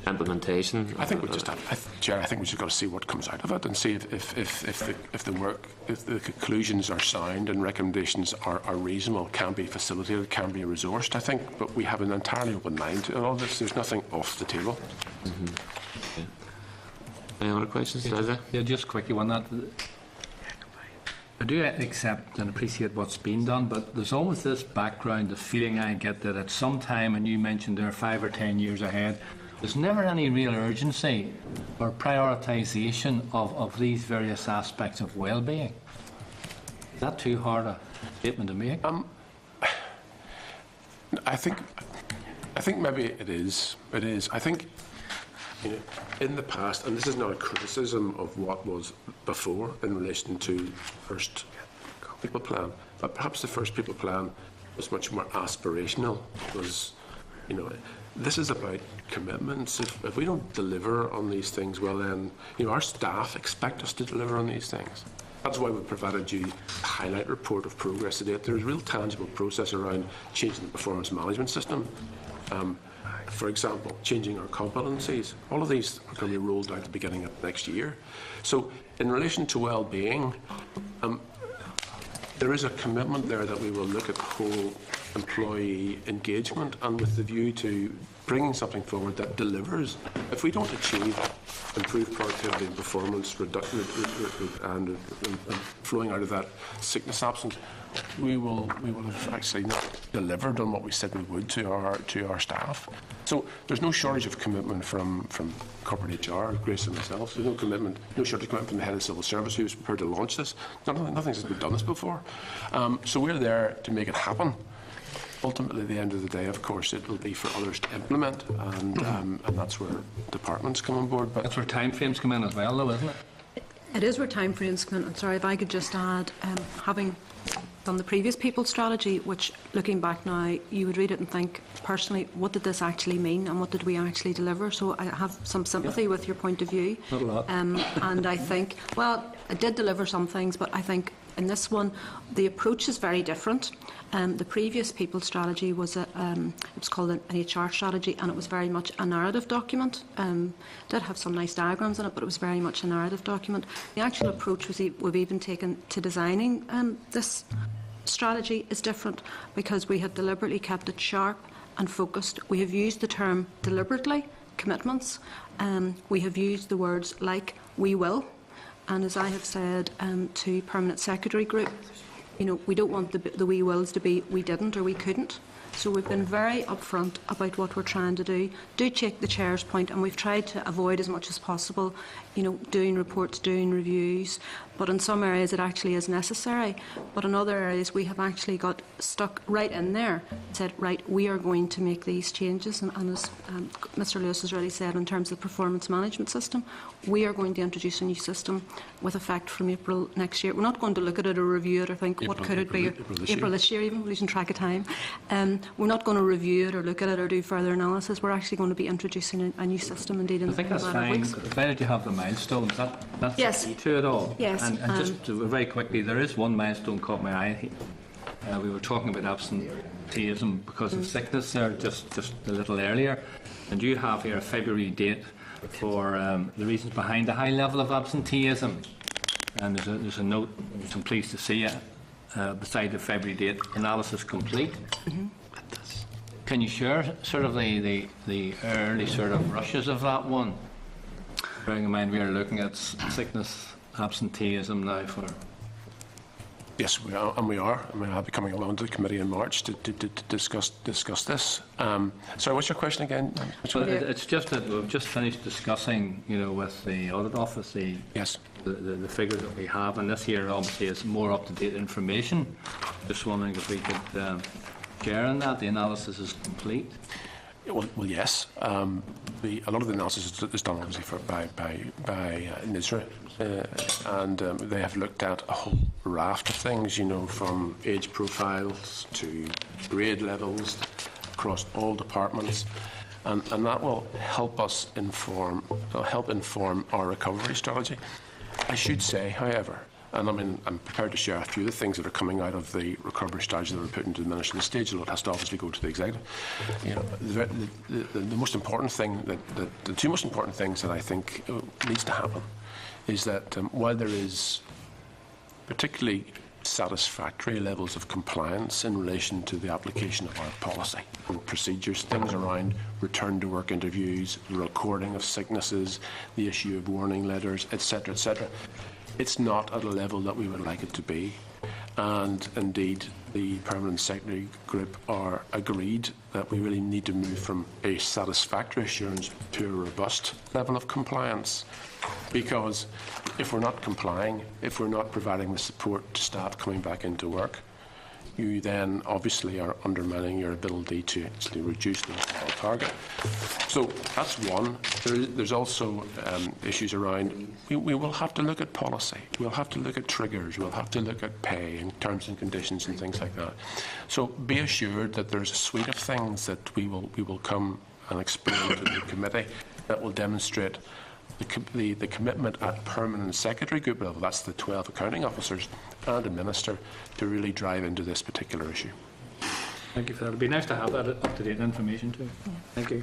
implementation. I think we just have, Chair. I think we just got to see what comes out of it and see if the conclusions are sound and recommendations are reasonable, can be facilitated, can be resourced. I think, but we have an entirely open mind to all this. There's nothing off the table. Okay. Any other questions, Liza? Yeah, just quickly on that. I do accept and appreciate what's been done, but there's always this background, the feeling I get that at some time, and you mentioned there are 5 or 10 years ahead, there's never any real urgency or prioritisation of these various aspects of well-being. Is that too hard a statement to make? I think maybe it is. It is. I think in the past, and this is not a criticism of what was before in relation to first people plan, but perhaps the first people plan was much more aspirational. Was this is about commitments. If we don't deliver on these things, well then, our staff expect us to deliver on these things. That's why we provided you a highlight report of progress today. There's a real tangible process around changing the performance management system. For example, changing our competencies. All of these are going to be rolled out at the beginning of next year. So in relation to well-being, there is a commitment there that we will look at whole employee engagement and with the view to bringing something forward that delivers. If we don't achieve improved productivity and performance and flowing out of that sickness absence, we will have actually not delivered on what we said we would to our staff. So there's no shortage of commitment from corporate HR, Grace and myself. There's no shortage of commitment from the head of civil service who's prepared to launch this. Nothing has been done this before. So we're there to make it happen. Ultimately, at the end of the day, of course, it will be for others to implement, and that's where departments come on board. But that's where timeframes come in as well, though, isn't it? It is where timeframes come in. I'm sorry, if I could just add, having done the previous people strategy, which, looking back now, you would read it and think, personally, what did this actually mean and what did we actually deliver? So I have some sympathy with your point of view. Not a lot. And I think, well, it did deliver some things, but I think in this one, the approach is very different. The previous people strategy was it was called an HR strategy, and it was very much a narrative document. Did have some nice diagrams in it, but it was very much a narrative document. The actual approach we've even taken to designing this strategy is different, because we have deliberately kept it sharp and focused. We have used the term deliberately, commitments. We have used the words like "we will," and as I have said to Permanent Secretary Group, we don't want the "we wills" to be "we didn't" or "we couldn't." So we've been very upfront about what we're trying to do. Do take the Chair's point, and we've tried to avoid as much as possible, doing reports, doing reviews. But in some areas it actually is necessary. But in other areas we have actually got stuck right in there and said, right, we are going to make these changes. And as Mr Lewis has already said, in terms of the performance management system, we are going to introduce a new system with effect from April next year. We're not going to look at it or review it or think, what could it be? April this year, even, losing track of time. We're not going to review it or look at it or do further analysis. We're actually going to be introducing a new system indeed in I think a that's matter of fine, weeks. provided you have the milestones. That's Yes. the key to it all. Yes. And just very quickly, there is one milestone caught my eye. We were talking about absenteeism because of sickness there just a little earlier. And you have here a February date for the reasons behind the high level of absenteeism. And there's a note, which I'm pleased to see it, beside the February date, analysis complete. Mm-hmm. Can you share sort of the early sort of rushes of that one? Bearing in mind we are looking at sickness, absenteeism now for... Yes, we are, and we are. I mean, I'll be coming along to the committee in March to discuss this. Sorry, what's your question again? Well, it's just that we've just finished discussing, with the audit office, the figures that we have, and this here obviously is more up-to-date information. Just wondering if we could share in that. The analysis is complete. Well, yes. A lot of the analysis is done obviously by NISRA, and they have looked at a whole raft of things, from age profiles to grade levels across all departments, and that will help us inform our recovery strategy. I should say, however, and I'm prepared to share a few of the things that are coming out of the recovery strategy that were put into the ministerial stage. A lot has to obviously go to the executive. The most important thing the two most important things that I think needs to happen is that while there is particularly satisfactory levels of compliance in relation to the application of our policy and procedures, things around return to work interviews, recording of sicknesses, the issue of warning letters, etc., etc., it's not at a level that we would like it to be. And indeed, the Permanent Secretary Group are agreed that we really need to move from a satisfactory assurance to a robust level of compliance. Because if we're not complying, if we're not providing the support to staff coming back into work, you then obviously are undermining your ability to actually reduce the overall target. So that's one. There's also issues around, we will have to look at policy, we'll have to look at triggers, we'll have to look at pay and terms and conditions and things like that. So be assured that there's a suite of things that we will come and explain to the committee that will demonstrate the commitment at Permanent Secretary Group level, that's the 12 accounting officers and a minister, to really drive into this particular issue. Thank you for that. It'd be nice to have that up-to-date information too. Yeah. Thank you.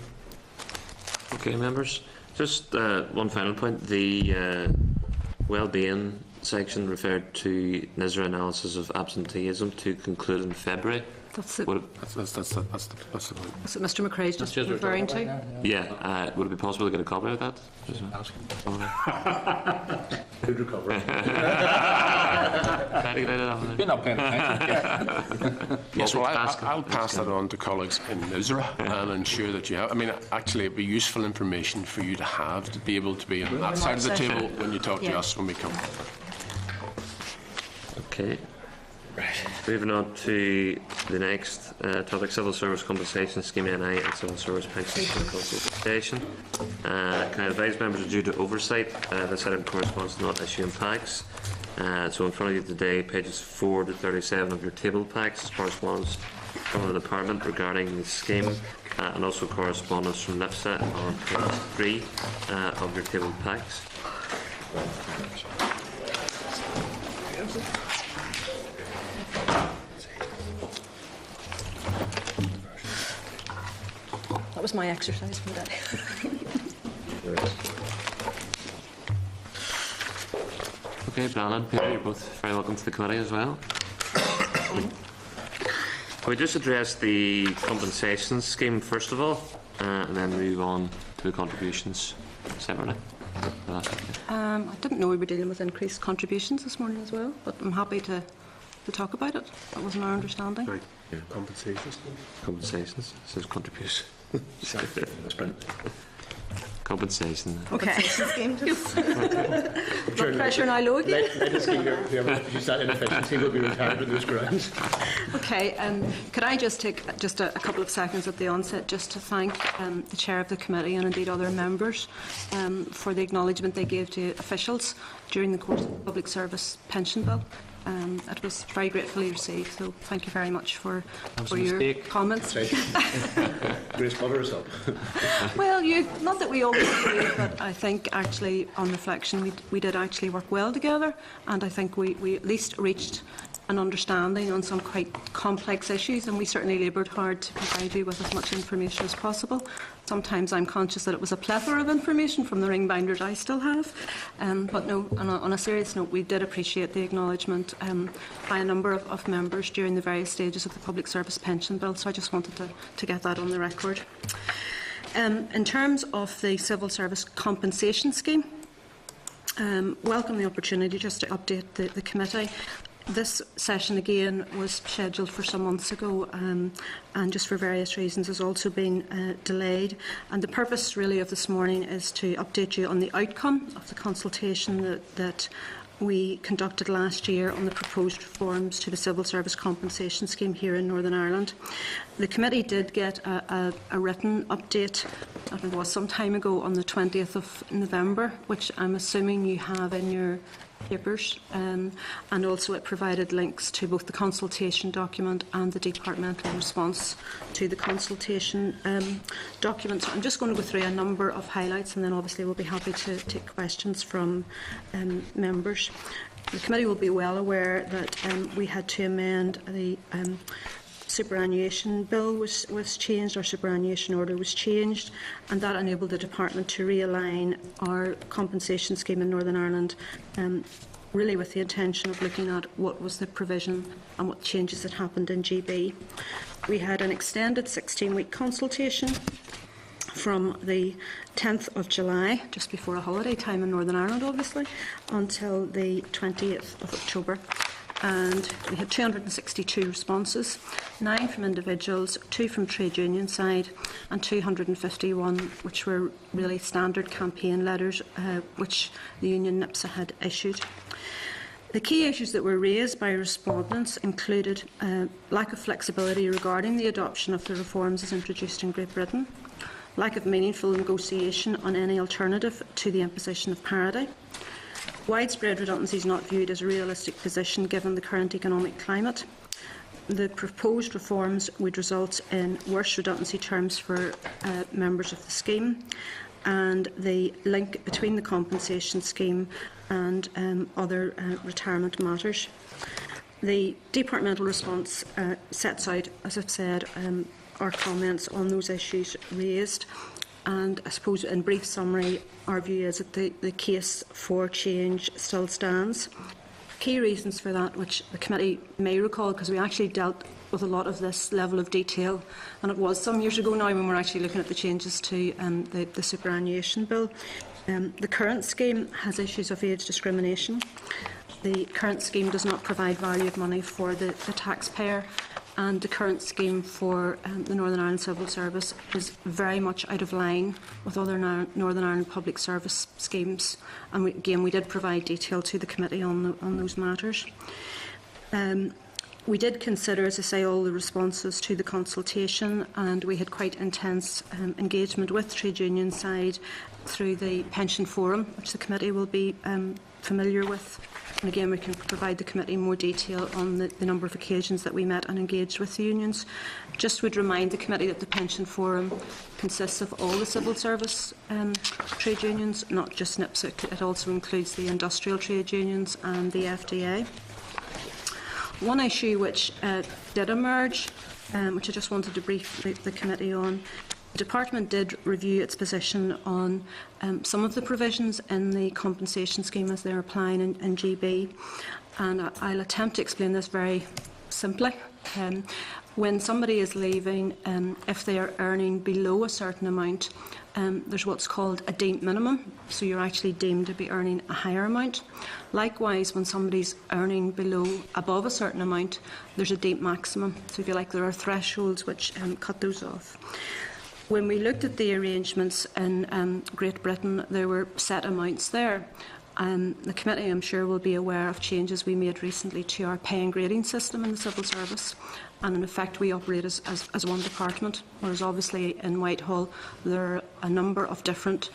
Okay, members. Just one final point. The well-being section referred to NISRA analysis of absenteeism to conclude in February. That's it. That's the point. That's what Mr McRae's just referring to. Yeah. Would it be possible to get a copy of that? Good recovery. You're not paying attention. Yes, well, I'll pass that on to colleagues in NISRA and ensure that you have. I mean, actually, it'd be useful information for you to have to be able to be on that side of the table when you talk to us when we come. Okay. Moving on to the next topic, Civil Service Compensation Scheme NI and Civil Service Pension Consultation. Can I advise members are due to oversight? This item corresponds to not issuing packs. So in front of you today, pages 4 to 37 of your table packs, correspondence from the department regarding the scheme, and also correspondence from LIPSA on page 3 of your table packs. That was my exercise for the day. Okay, Blannon, Peter, you're both very welcome to the committee as well. Can we just address the compensation scheme first of all, and then move on to the contributions separately? I didn't know we were dealing with increased contributions this morning as well, but I'm happy to talk about it. That wasn't our understanding. Right. Yeah. Compensations. Compensations. It says contribution. Compensation. Okay. Blood pressure now low again. Whoever used that inefficiency will be retired on those grounds. Okay, could I just take just a couple of seconds at the onset just to thank the chair of the committee and indeed other members for the acknowledgement they gave to officials during the course of the Public Service Pension Bill. It was very gratefully received, so thank you very much for your comments. Grace covers up. Well, not that we always do, but I think actually on reflection we did actually work well together, and I think we at least reached an understanding on some quite complex issues, and we certainly laboured hard to provide you with as much information as possible. Sometimes I'm conscious that it was a plethora of information from the ring binders I still have, but no, on a serious note, we did appreciate the acknowledgement by a number of members during the various stages of the Public Service Pension Bill, so I just wanted to get that on the record. In terms of the Civil Service Compensation Scheme, welcome the opportunity just to update the committee. This session again was scheduled for some months ago and just for various reasons has also been delayed, and the purpose really of this morning is to update you on the outcome of the consultation that we conducted last year on the proposed reforms to the Civil Service Compensation Scheme here in Northern Ireland. The committee did get a written update, I think it was some time ago, on the 20th of November, which I'm assuming you have in your papers, and also it provided links to both the consultation document and the departmental response to the consultation document. So I'm just going to go through a number of highlights, and then obviously we'll be happy to take questions from members. The committee will be well aware that we had to amend the superannuation bill was changed, our superannuation order was changed, and that enabled the department to realign our compensation scheme in Northern Ireland, really with the intention of looking at what was the provision and what changes had happened in GB. We had an extended 16-week consultation from the 10th of July, just before a holiday time in Northern Ireland obviously, until the 20th of October. And we had 262 responses, 9 from individuals, 2 from trade union side, and 251 which were really standard campaign letters which the union NIPSA had issued. The key issues that were raised by respondents included lack of flexibility regarding the adoption of the reforms as introduced in Great Britain, lack of meaningful negotiation on any alternative to the imposition of parity, widespread redundancy is not viewed as a realistic position given the current economic climate. The proposed reforms would result in worse redundancy terms for members of the scheme, and the link between the compensation scheme and other retirement matters. The departmental response sets out, as I've said, our comments on those issues raised. And I suppose, in brief summary, our view is that the case for change still stands. Key reasons for that, which the committee may recall, because we actually dealt with a lot of this level of detail, and it was some years ago now when we were actually looking at the changes to the superannuation bill. The current scheme has issues of age discrimination. The current scheme does not provide value of money for the taxpayer, and the current scheme for the Northern Ireland Civil Service is very much out of line with other Northern Ireland public service schemes. And we did provide detail to the committee on those matters. We did consider, as I say, all the responses to the consultation, and we had quite intense engagement with trade union side through the pension forum, which the committee will be familiar with. And again, we can provide the committee more detail on the number of occasions that we met and engaged with the unions. Just would remind the committee that the pension forum consists of all the civil service trade unions, not just NIPSA. It also includes the industrial trade unions and the FDA. One issue which did emerge, which I just wanted to brief the committee on, the Department did review its position on some of the provisions in the compensation scheme as they're applying in GB, and I'll attempt to explain this very simply. When somebody is leaving, if they are earning below a certain amount, there's what's called a deemed minimum, so you're actually deemed to be earning a higher amount. Likewise, when somebody's earning above a certain amount, there's a deemed maximum. So if you like, there are thresholds which cut those off. When we looked at the arrangements in Great Britain, there were set amounts there. The committee, I'm sure, will be aware of changes we made recently to our pay and grading system in the civil service. And in effect, we operate as one department, whereas obviously in Whitehall there are a number of different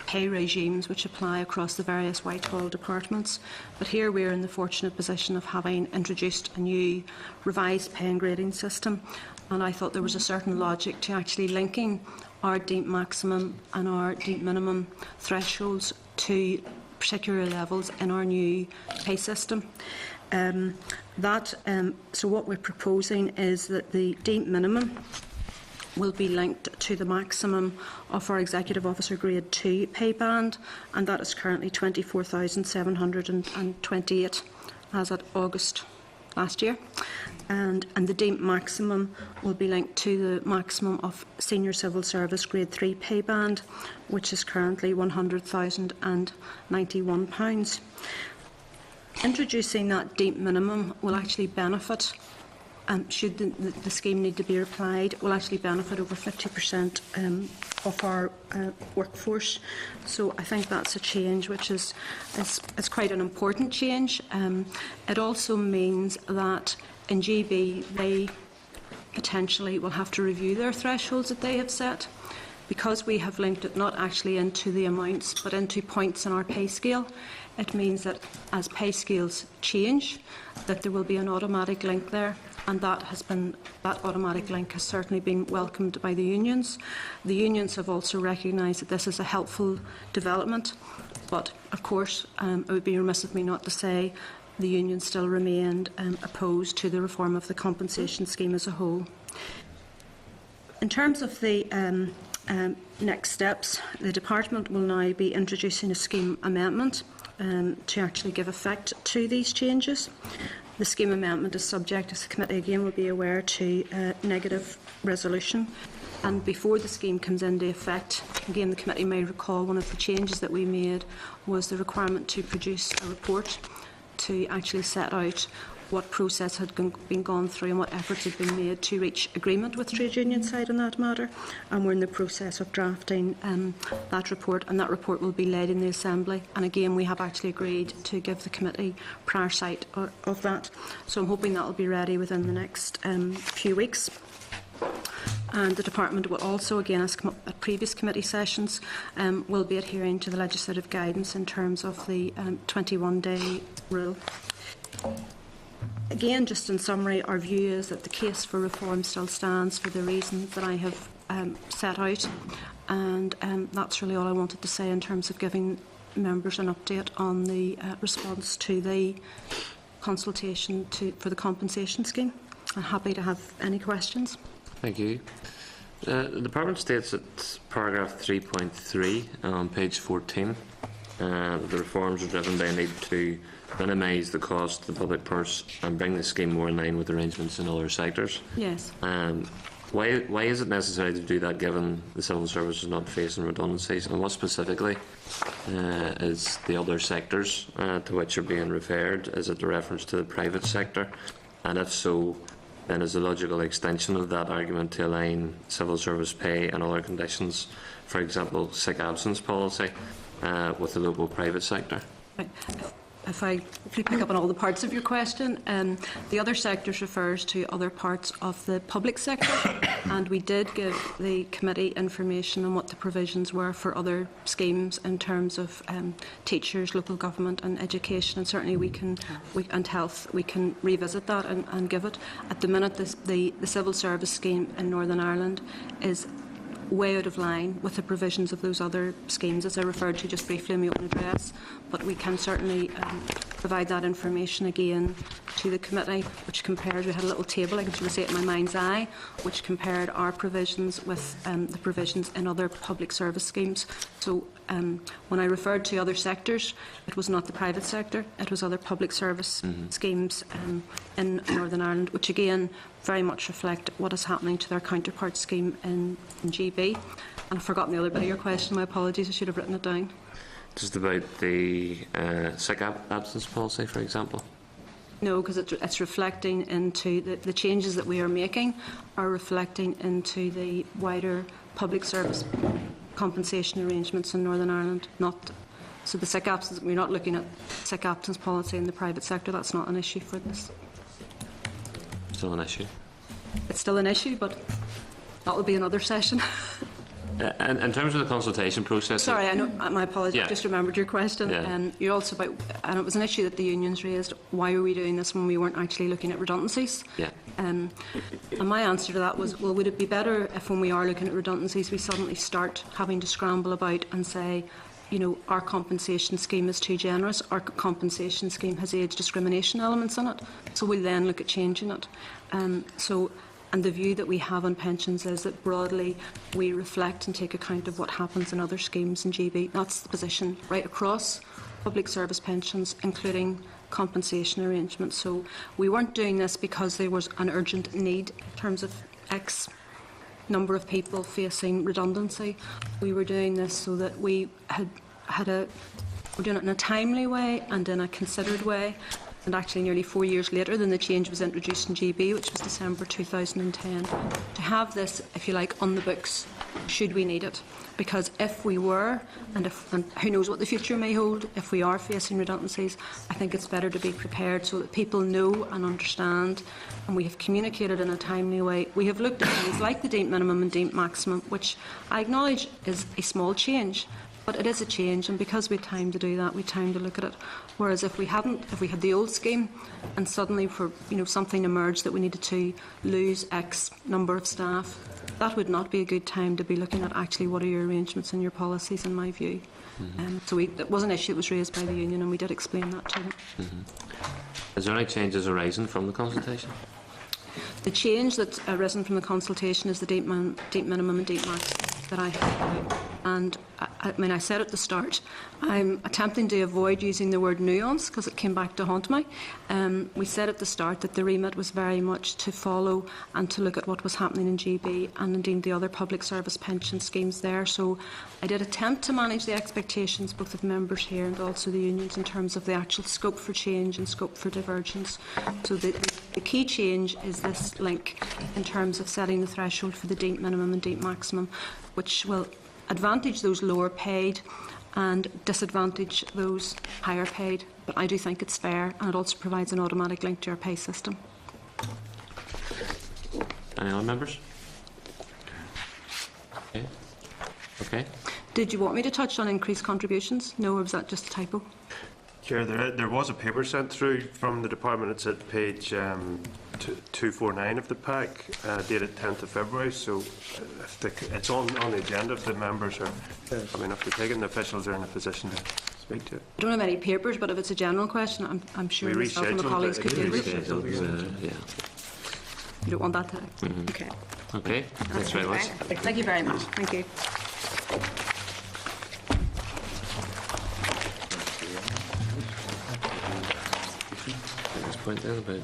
pay regimes which apply across the various Whitehall departments. But here we are in the fortunate position of having introduced a new revised pay and grading system. And I thought there was a certain logic to actually linking our deemed maximum and our deemed minimum thresholds to particular levels in our new pay system. So what we're proposing is that the deemed minimum will be linked to the maximum of our Executive Officer Grade 2 pay band, and that is currently 24,728 as at August last year. And the deemed maximum will be linked to the maximum of Senior Civil Service Grade 3 pay band, which is currently £100,091. Introducing that deemed minimum will actually benefit, should the scheme need to be applied, will actually benefit over 50% of our workforce. So I think that's a change which is quite an important change. It also means that in GB they potentially will have to review their thresholds that they have set, because we have linked it not actually into the amounts but into points in our pay scale. It means that as pay scales change, that there will be an automatic link there, and that automatic link has certainly been welcomed by the unions. The unions have also recognised that this is a helpful development, but of course it would be remiss of me not to say the unions still remained opposed to the reform of the compensation scheme as a whole. In terms of the next steps, the Department will now be introducing a scheme amendment to actually give effect to these changes. The scheme amendment is subject, as the committee again will be aware, to negative resolution. And before the scheme comes into effect, again the committee may recall one of the changes that we made was the requirement to produce a report to actually set out what process had been gone through and what efforts had been made to reach agreement with trade union side on that matter. And we're in the process of drafting that report, and that report will be led in the Assembly. And again, we have actually agreed to give the committee prior sight of that. So I'm hoping that will be ready within the next few weeks. And the Department will also, again as at previous committee sessions, will be adhering to the legislative guidance in terms of the 21-day rule. Again, just in summary, our view is that the case for reform still stands for the reasons that I have set out, and that's really all I wanted to say in terms of giving members an update on the response to the consultation for the compensation scheme. I'm happy to have any questions. Thank you. The Department states at paragraph 3.3 on page 14 that the reforms are driven by a need to minimise the cost to the public purse and bring the scheme more in line with arrangements in other sectors. Yes. Why is it necessary to do that given the civil service is not facing redundancies, and what specifically is the other sectors to which are being referred? Is it a reference to the private sector? And if so, then is the logical extension of that argument to align civil service pay and other conditions, for example sick absence policy, with the local private sector? Right. If I pick up on all the parts of your question, the other sectors refers to other parts of the public sector, and we did give the committee information on what the provisions were for other schemes in terms of teachers, local government and education, and certainly and health, we can revisit that and give it. At the minute, the civil service scheme in Northern Ireland is way out of line with the provisions of those other schemes, as I referred to just briefly in my own address. But we can certainly provide that information again to the committee, which compared, we had a little table, I can sort of see it in my mind's eye, which compared our provisions with the provisions in other public service schemes. So when I referred to other sectors, it was not the private sector, it was other public service schemes in Northern Ireland, which again very much reflect what is happening to their counterpart scheme in GB. And I've forgotten the other bit of your question, my apologies, I should have written it down. Just about the sick absence policy, for example. No, because it's reflecting into the changes that we are making are reflecting into the wider public service compensation arrangements in Northern Ireland. Not so the sick absence. We're not looking at sick absence policy in the private sector. That's not an issue for this. Still an issue. It's still an issue, but that will be another session. And in terms of the consultation process... Sorry, I know, my apologies, Yeah. I just remembered your question. Yeah. You're also about, and it was an issue that the unions raised, why are we doing this when we weren't actually looking at redundancies? Yeah. And my answer to that was, well, would it be better if when we are looking at redundancies we suddenly start having to scramble about and say, you know, our compensation scheme is too generous, our compensation scheme has age discrimination elements in it, so we'll then look at changing it. And the view that we have on pensions is that broadly we reflect and take account of what happens in other schemes in GB. That's the position right across public service pensions, including compensation arrangements. So we weren't doing this because there was an urgent need in terms of X number of people facing redundancy. We were doing this so that we we're doing it in a timely way and in a considered way. And actually nearly 4 years later than the change was introduced in GB, which was December 2010, to have this, if you like, on the books, should we need it. Because if we were, and who knows what the future may hold, if we are facing redundancies, I think it's better to be prepared so that people know and understand, and we have communicated in a timely way. We have looked at things like the deemed minimum and deemed maximum, which I acknowledge is a small change, but it is a change, and because we had time to do that, we had time to look at it. Whereas if we had the old scheme, and suddenly something emerged that we needed to lose X number of staff, that would not be a good time to be looking at actually what are your arrangements and your policies, in my view. So it was an issue that was raised by the union, and we did explain that to them. Is there any changes arising from the consultation? The change that's arisen from the consultation is the deemed minimum and deemed max that I have. And I mean, I said at the start, I'm attempting to avoid using the word nuance because it came back to haunt me. We said at the start that the remit was very much to follow and to look at what was happening in GB and indeed the other public service pension schemes there. So I did attempt to manage the expectations both of members here and also the unions in terms of the actual scope for change and scope for divergence. So the key change is this link in terms of setting the threshold for the deemed minimum and deemed maximum, which will advantage those lower paid and disadvantage those higher paid. But I do think it's fair, and it also provides an automatic link to our pay system. Any other members? Okay. Did you want me to touch on increased contributions? No, or was that just a typo? Chair, there was a paper sent through from the department. It's at page 249 of the pack, dated 10th of February. So it's on the agenda if the members are, if the taken officials are in a position to speak to it. I don't have any papers, but if it's a general question, I'm sure myself and my colleagues could deal with it. Yeah. You don't want that to... Okay. Okay, thanks very much. Thank you very much. Thank you. Point then about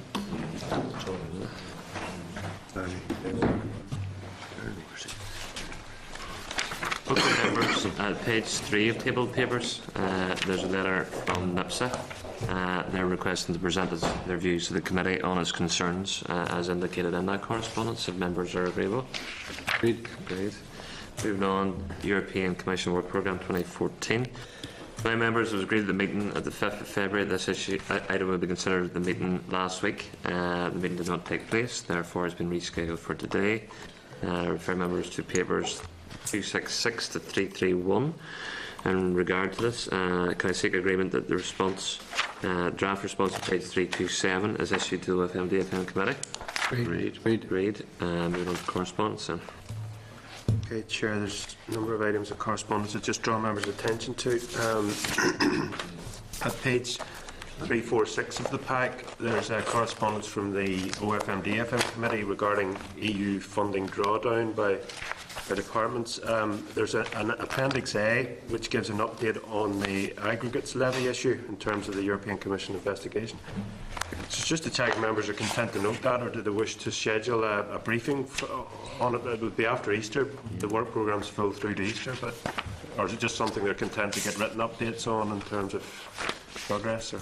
okay, members, at page 3 of tabled papers, there's a letter from NIPSA. They're requesting to present their views to the committee on its concerns, as indicated in that correspondence. If members are agreeable. Agreed. Moving on, European Commission Work Programme 2014. My members, it was agreed at the meeting at the 5th of February this item would be considered at the meeting last week. The meeting did not take place, therefore has been rescheduled for today. I refer members to papers 266 to 331. In regard to this, can I seek agreement that the response, draft response to page 327 is issued to the FMDFM committee? Agreed. Moving on to correspondence then. Okay, Chair, there's a number of items of correspondence that just draw members' attention to. At page 346 of the pack, there's a correspondence from the OFM-DFM committee regarding EU funding drawdown by departments. There's an Appendix A which gives an update on the aggregates levy issue in terms of the European Commission investigation. So just to check members are content to note that, or do they wish to schedule a briefing on it? It would be after Easter. The work programme's full through to Easter, but or is it just something they're content to get written updates on in terms of progress? Or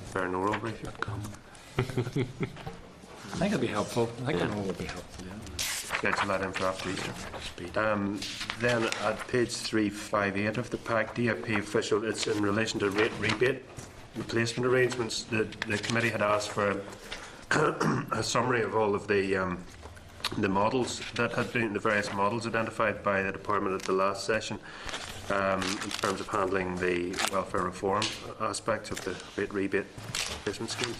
fair and oral briefing? I think it'd be helpful. I think it would be helpful. Schedule that in for after Easter. Then at page 358 of the pack, DFP official, it's in relation to rate rebate replacement arrangements. The committee had asked for a summary of all of the models that had been, the various models identified by the department at the last session in terms of handling the welfare reform aspects of the rate rebate replacement schemes,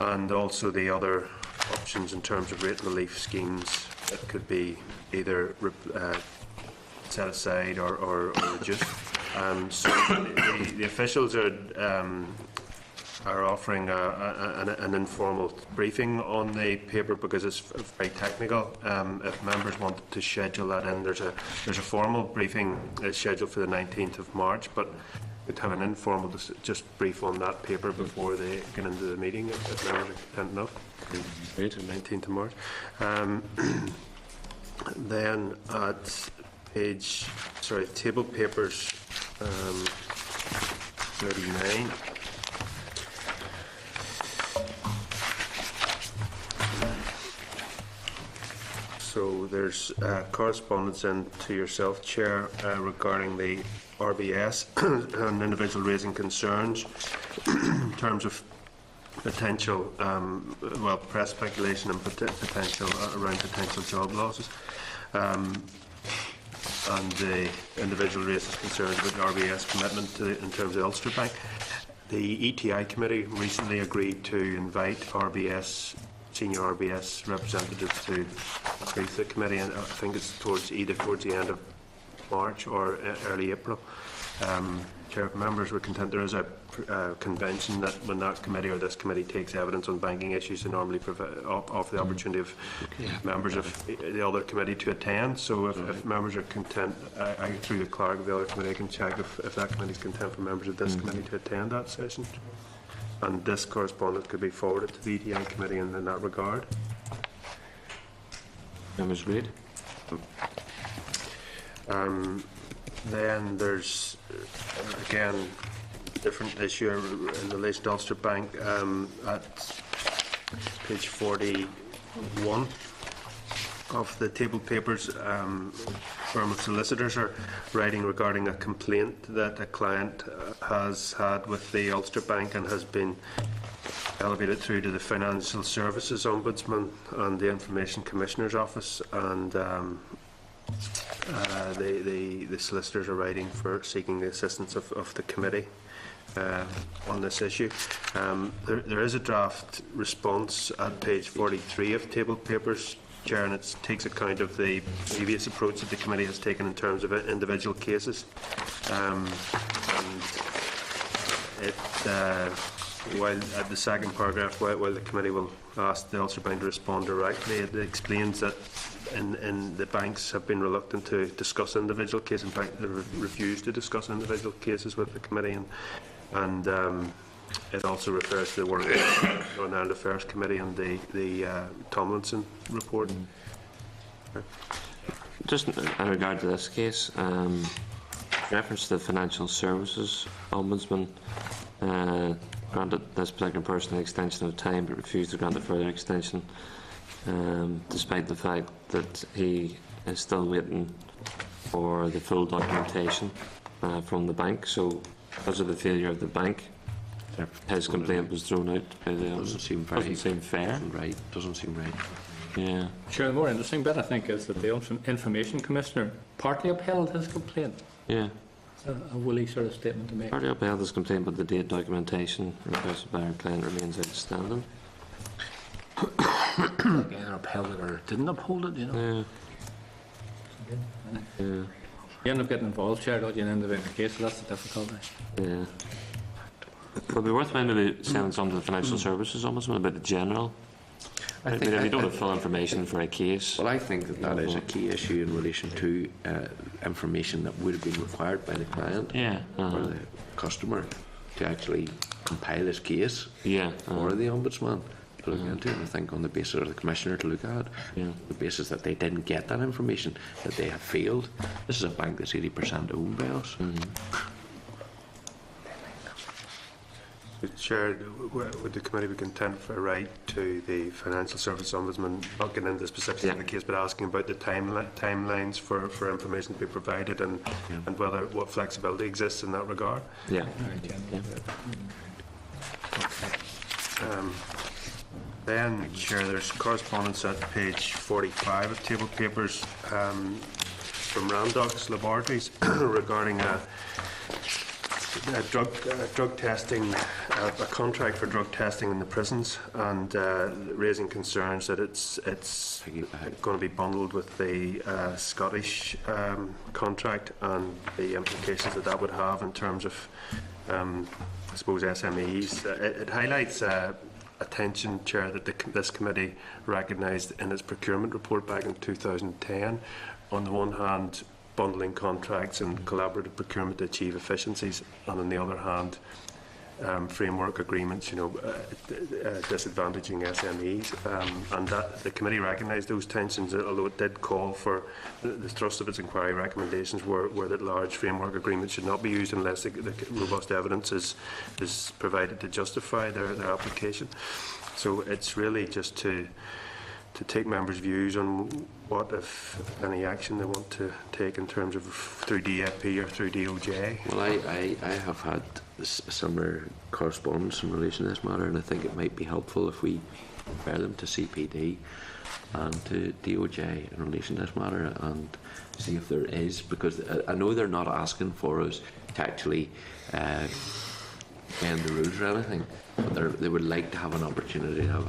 and also the other options in terms of rate relief schemes that could be either set aside or reduced. So the officials are offering an informal briefing on the paper because it's very technical. If members wanted to schedule that in, there's a formal briefing scheduled for the 19th of March, but we'd have an informal just brief on that paper before they get into the meeting if members are content enough. Right, the 19th of March. Then at table papers 39. So there's correspondence in to yourself, Chair, regarding the RBS and individual raising concerns in terms of potential, press speculation and potential around potential job losses. And the individual raises concerns about the RBS commitment in terms of Ulster Bank. The ETI committee recently agreed to invite senior RBS representatives to brief the committee, and I think it's either towards the end of March or early April. Chair, if members were content, there is a convention that when that committee or this committee takes evidence on banking issues, they normally offer the opportunity of members of the other committee to attend. So if members are content, I through the clerk of the other committee, I can check if that committee is content for members of this committee to attend that session. And this correspondence could be forwarded to the ETI committee in that regard. Members agreed. Then there's, again, different issue in relation to Ulster Bank at page 41 of the table papers. Firm of solicitors are writing regarding a complaint that a client has had with the Ulster Bank and has been elevated through to the Financial Services Ombudsman and the Information Commissioner's Office, and the solicitors are writing for seeking the assistance of the committee on this issue. There is a draft response at page 43 of table papers, Chair, and it takes account of the previous approach that the committee has taken in terms of individual cases. And it, while at the second paragraph, while the committee will ask the Ulster Bank to respond directly, it explains that in the banks have been reluctant to discuss individual cases. In fact, they refused to discuss individual cases with the committee, and it also refers to the work of the Northern Ireland Affairs Committee and the Tomlinson report. Just in regard to this case, reference to the Financial Services Ombudsman granted this particular person an extension of time but refused to grant a further extension, despite the fact that he is still waiting for the full documentation from the bank. So because of the failure of the bank, his complaint was thrown out by the Doesn't seem fair. Right. Doesn't seem right. Yeah. Sure, the more interesting bit, I think, is that the Information Commissioner partly upheld his complaint. Yeah. A woolly sort of statement to make. Partly upheld his complaint, but the date documentation requested by our client remains outstanding. Again, upheld it or didn't uphold it, you know. Yeah. You end up getting involved, Chair, don't you, in the case, so that's the difficulty. Yeah. Would it be worth maybe sending some to the Financial Services Ombudsman about the general? I mean, if you don't have full information for a case. Well, I think that is a key issue in relation to information that would have been required by the client or the customer to actually compile his case for the Ombudsman to look into. And I think on the basis of the Commissioner to look at, the basis that they didn't get that information, that they have failed. This is a bank that's 80% owned by us. Chair, would the committee be content for a right to the Financial Service Ombudsman, not getting into the specifics of the case, but asking about the timelines for information to be provided and whether what flexibility exists in that regard? Then, Chair, there's correspondence at page 45 of table papers from Randox Laboratories regarding drug testing, a contract for drug testing in the prisons, and raising concerns that it's going to be bundled with the Scottish contract and the implications that would have in terms of, I suppose, SMEs. It highlights attention, Chair, that this committee recognised in its procurement report back in 2010. On the one hand, bundling contracts and collaborative procurement to achieve efficiencies, and on the other hand, framework agreements, disadvantaging SMEs, and that the committee recognised those tensions, although it did call for the thrust of its inquiry recommendations were that large framework agreements should not be used unless the robust evidence is provided to justify their application. So it's really just to take members' views on what, if any, action they want to take in terms of through DFP or through DOJ. Well, I have had similar correspondence in relation to this matter, and I think it might be helpful if we compare them to CPD and to DOJ in relation to this matter and see if there is, because I know they're not asking for us to actually bend the rules or anything, but they would like to have an opportunity to have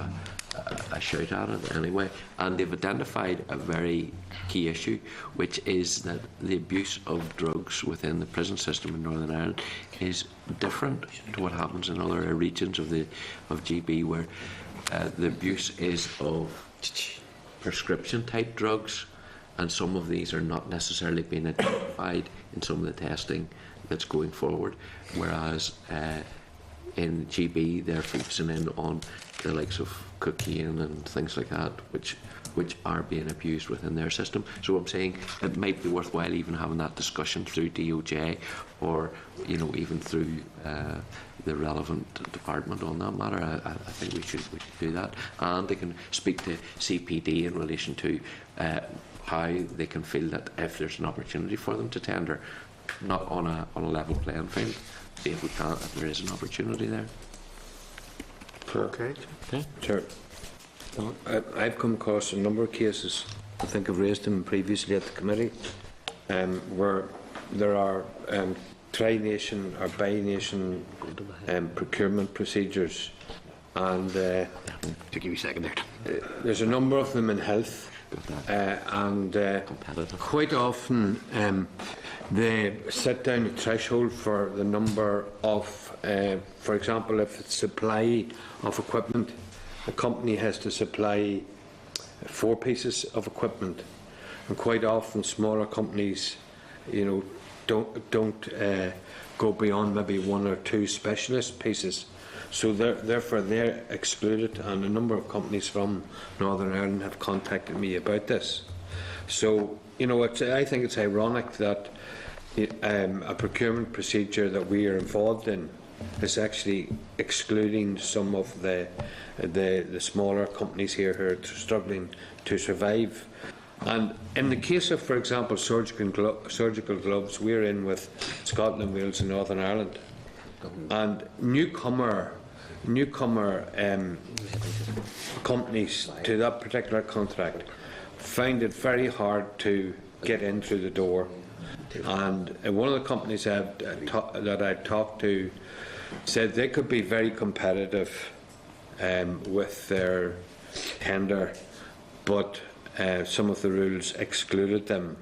a shout at it anyway. And they've identified a very key issue, which is that the abuse of drugs within the prison system in Northern Ireland is different to what happens in other regions of GB, where the abuse is of prescription type drugs, and some of these are not necessarily being identified in some of the testing that's going forward, whereas in GB they're focusing in on the likes of cocaine and things like that, which are being abused within their system. So I'm saying it might be worthwhile even having that discussion through DOJ, or even through the relevant department on that matter. I think we should do that, and they can speak to CPD in relation to how they can feel that if there's an opportunity for them to tender, not on a level playing field, see if there is an opportunity there. Okay. Sure. I've come across a number of cases, I think I've raised them previously at the committee, where there are tri-nation or bi-nation procurement procedures, and give you a second there. There's a number of them in health, and quite often they set down a threshold for the number of, for example, if it's supply of equipment, a company has to supply 4 pieces of equipment, and quite often smaller companies, don't go beyond maybe 1 or 2 specialist pieces. So therefore they're excluded, and a number of companies from Northern Ireland have contacted me about this. So I think it's ironic that a procurement procedure that we are involved in is actually excluding some of the smaller companies here who are struggling to survive. And in the case of, for example, surgical gloves, we're in with Scotland, Wales and Northern Ireland, and newcomer companies to that particular contract find it very hard to get in through the door. And one of the companies that I talked to said they could be very competitive with their tender, but some of the rules excluded them.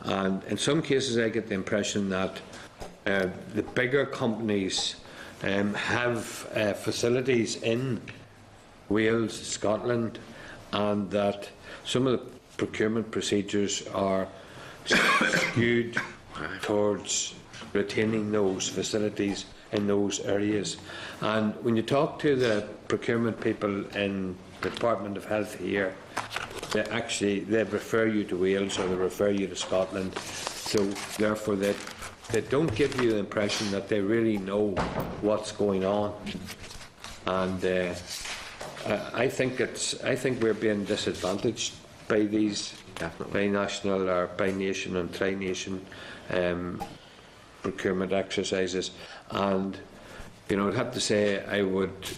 And in some cases I get the impression that the bigger companies have facilities in Wales, Scotland, and that some of the procurement procedures are skewed towards retaining those facilities in those areas. And when you talk to the procurement people in the Department of Health here, they refer you to Wales or they refer you to Scotland. So therefore they don't give you the impression that they really know what's going on. And I think we're being disadvantaged by these by national or by nation and tri-nation procurement exercises. And I'd have to say I would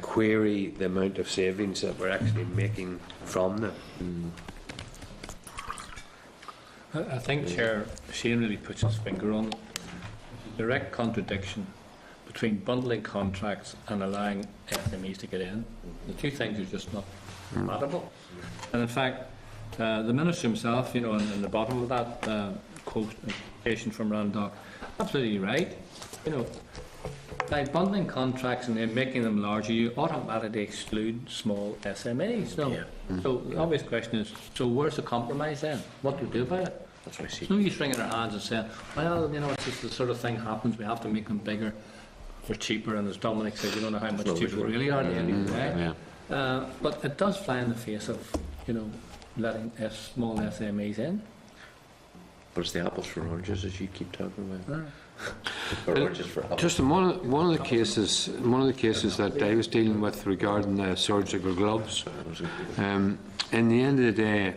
query the amount of savings that we're actually making from them. I think, Chair, Shane really puts his finger on it. Direct contradiction between bundling contracts and allowing SMEs to get in. The two things are just not compatible. And in fact, the Minister himself, in the bottom of that quotation from Randock, absolutely right. By bundling contracts and then making them larger, you automatically exclude small SMEs. No. So the obvious question is, so where's the compromise then? What do we do about it? That's what I see. No use wringing our hands and saying, well, it's just the sort of thing happens, we have to make them bigger for cheaper, and as Dominic said, you don't know how much cheaper they really are at the end of the day. But it does fly in the face of, letting small SMEs in. But it's the apples for oranges, as you keep talking about. Or oranges for apples. Just one of the cases that I was dealing with regarding the surgical gloves. In the end of the day,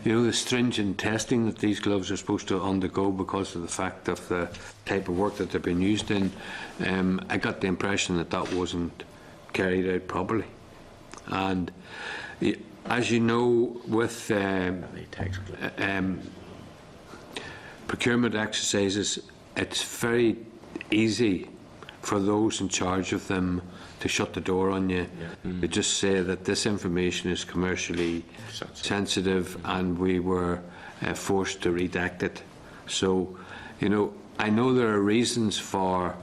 the stringent testing that these gloves are supposed to undergo because of the fact of the type of work that they've been used in, I got the impression that wasn't carried out properly. And as you know, with procurement exercises, it's very easy for those in charge of them to shut the door on you. They just say that this information is commercially sensitive and we were forced to redact it. So, I know there are reasons for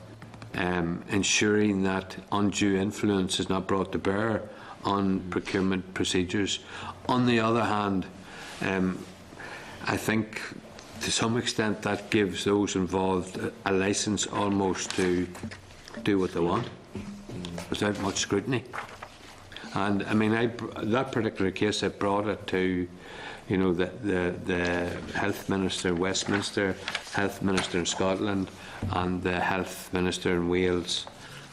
ensuring that undue influence is not brought to bear on procurement procedures. On the other hand, I think to some extent that gives those involved a licence almost to do what they want without much scrutiny. And I mean, that particular case, I brought it to the Health Minister in Westminster, Health Minister in Scotland and the Health Minister in Wales,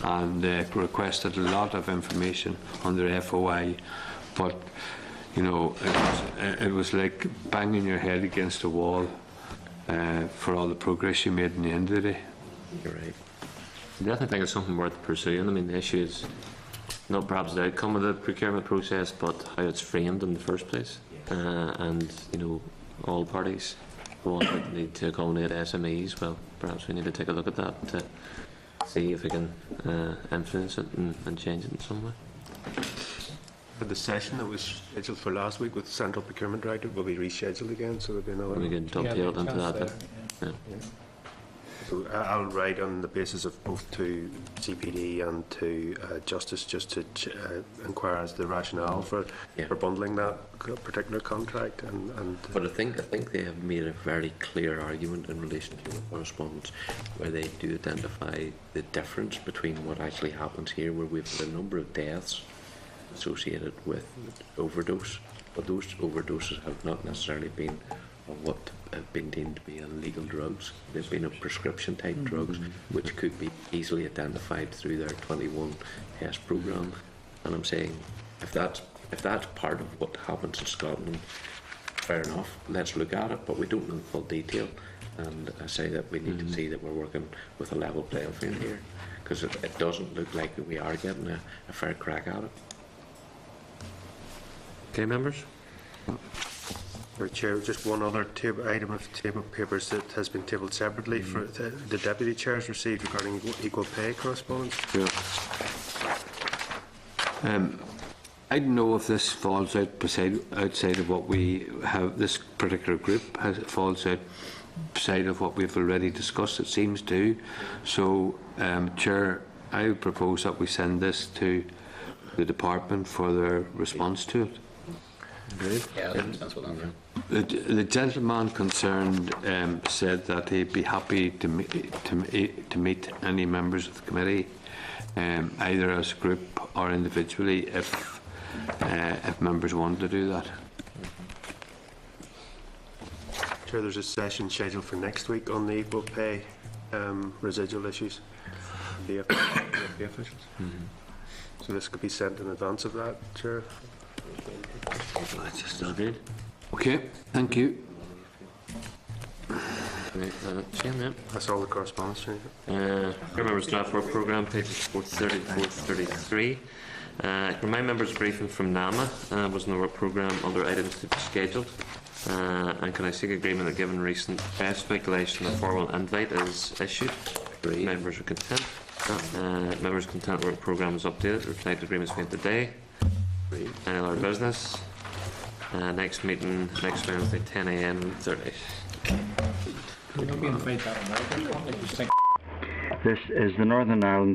and requested a lot of information on their FOI, but it was like banging your head against a wall for all the progress you made in the end of the day. You're right. I definitely think it's something worth pursuing. I mean, the issue is not perhaps the outcome of the procurement process, but how it's framed in the first place. And all parties need to accommodate SMEs. Well, perhaps we need to take a look at that to see if we can influence it and change it in some way. The session that was scheduled for last week with the Central Procurement Director will be rescheduled again, so there'll be another. We can dovetail into that. So I'll write on the basis of both to CPD and to Justice just to inquire as the rationale for bundling that particular contract. But I think they have made a very clear argument in relation to the correspondence where they do identify the difference between what actually happens here, where we've had a number of deaths associated with overdose, but those overdoses have not necessarily been of what have been deemed to be illegal drugs. They've been of prescription type drugs, which could be easily identified through their 21 test programme. And I'm saying, if that's part of what happens in Scotland, fair enough, let's look at it, but we don't know the full detail. And I say that we need to see that we're working with a level playing field here, because it doesn't look like we are getting a fair crack at it. Okay, members? Chair, just one other item of table papers that has been tabled separately for the Deputy Chairs received regarding equal pay correspondence. I don't know if this falls outside of what we have, this particular group falls outside of what we've already discussed, it seems to. So, Chair, I would propose that we send this to the department for their response to it. Agreed. Yeah, that's what I'm doing. The gentleman concerned said that he'd be happy to meet any members of the committee, either as a group or individually, if members want to do that. Chair, there's a session scheduled for next week on the equal pay residual issues. The DFP officials. So this could be sent in advance of that, Chair. That's just agreed. Okay, thank you. That's all the correspondence, Chair. Members draft work programme, pages 430 to 433. Remind members of briefing from NAMA was in the work programme under items to be scheduled. And can I seek agreement that given recent press speculation, a formal invite is issued? Members are content. Members content work programme is updated. Reflect agreements made today. Any other business? Next meeting next Wednesday, 10 a.m. 30. Would you be invite that on? This is the Northern Ireland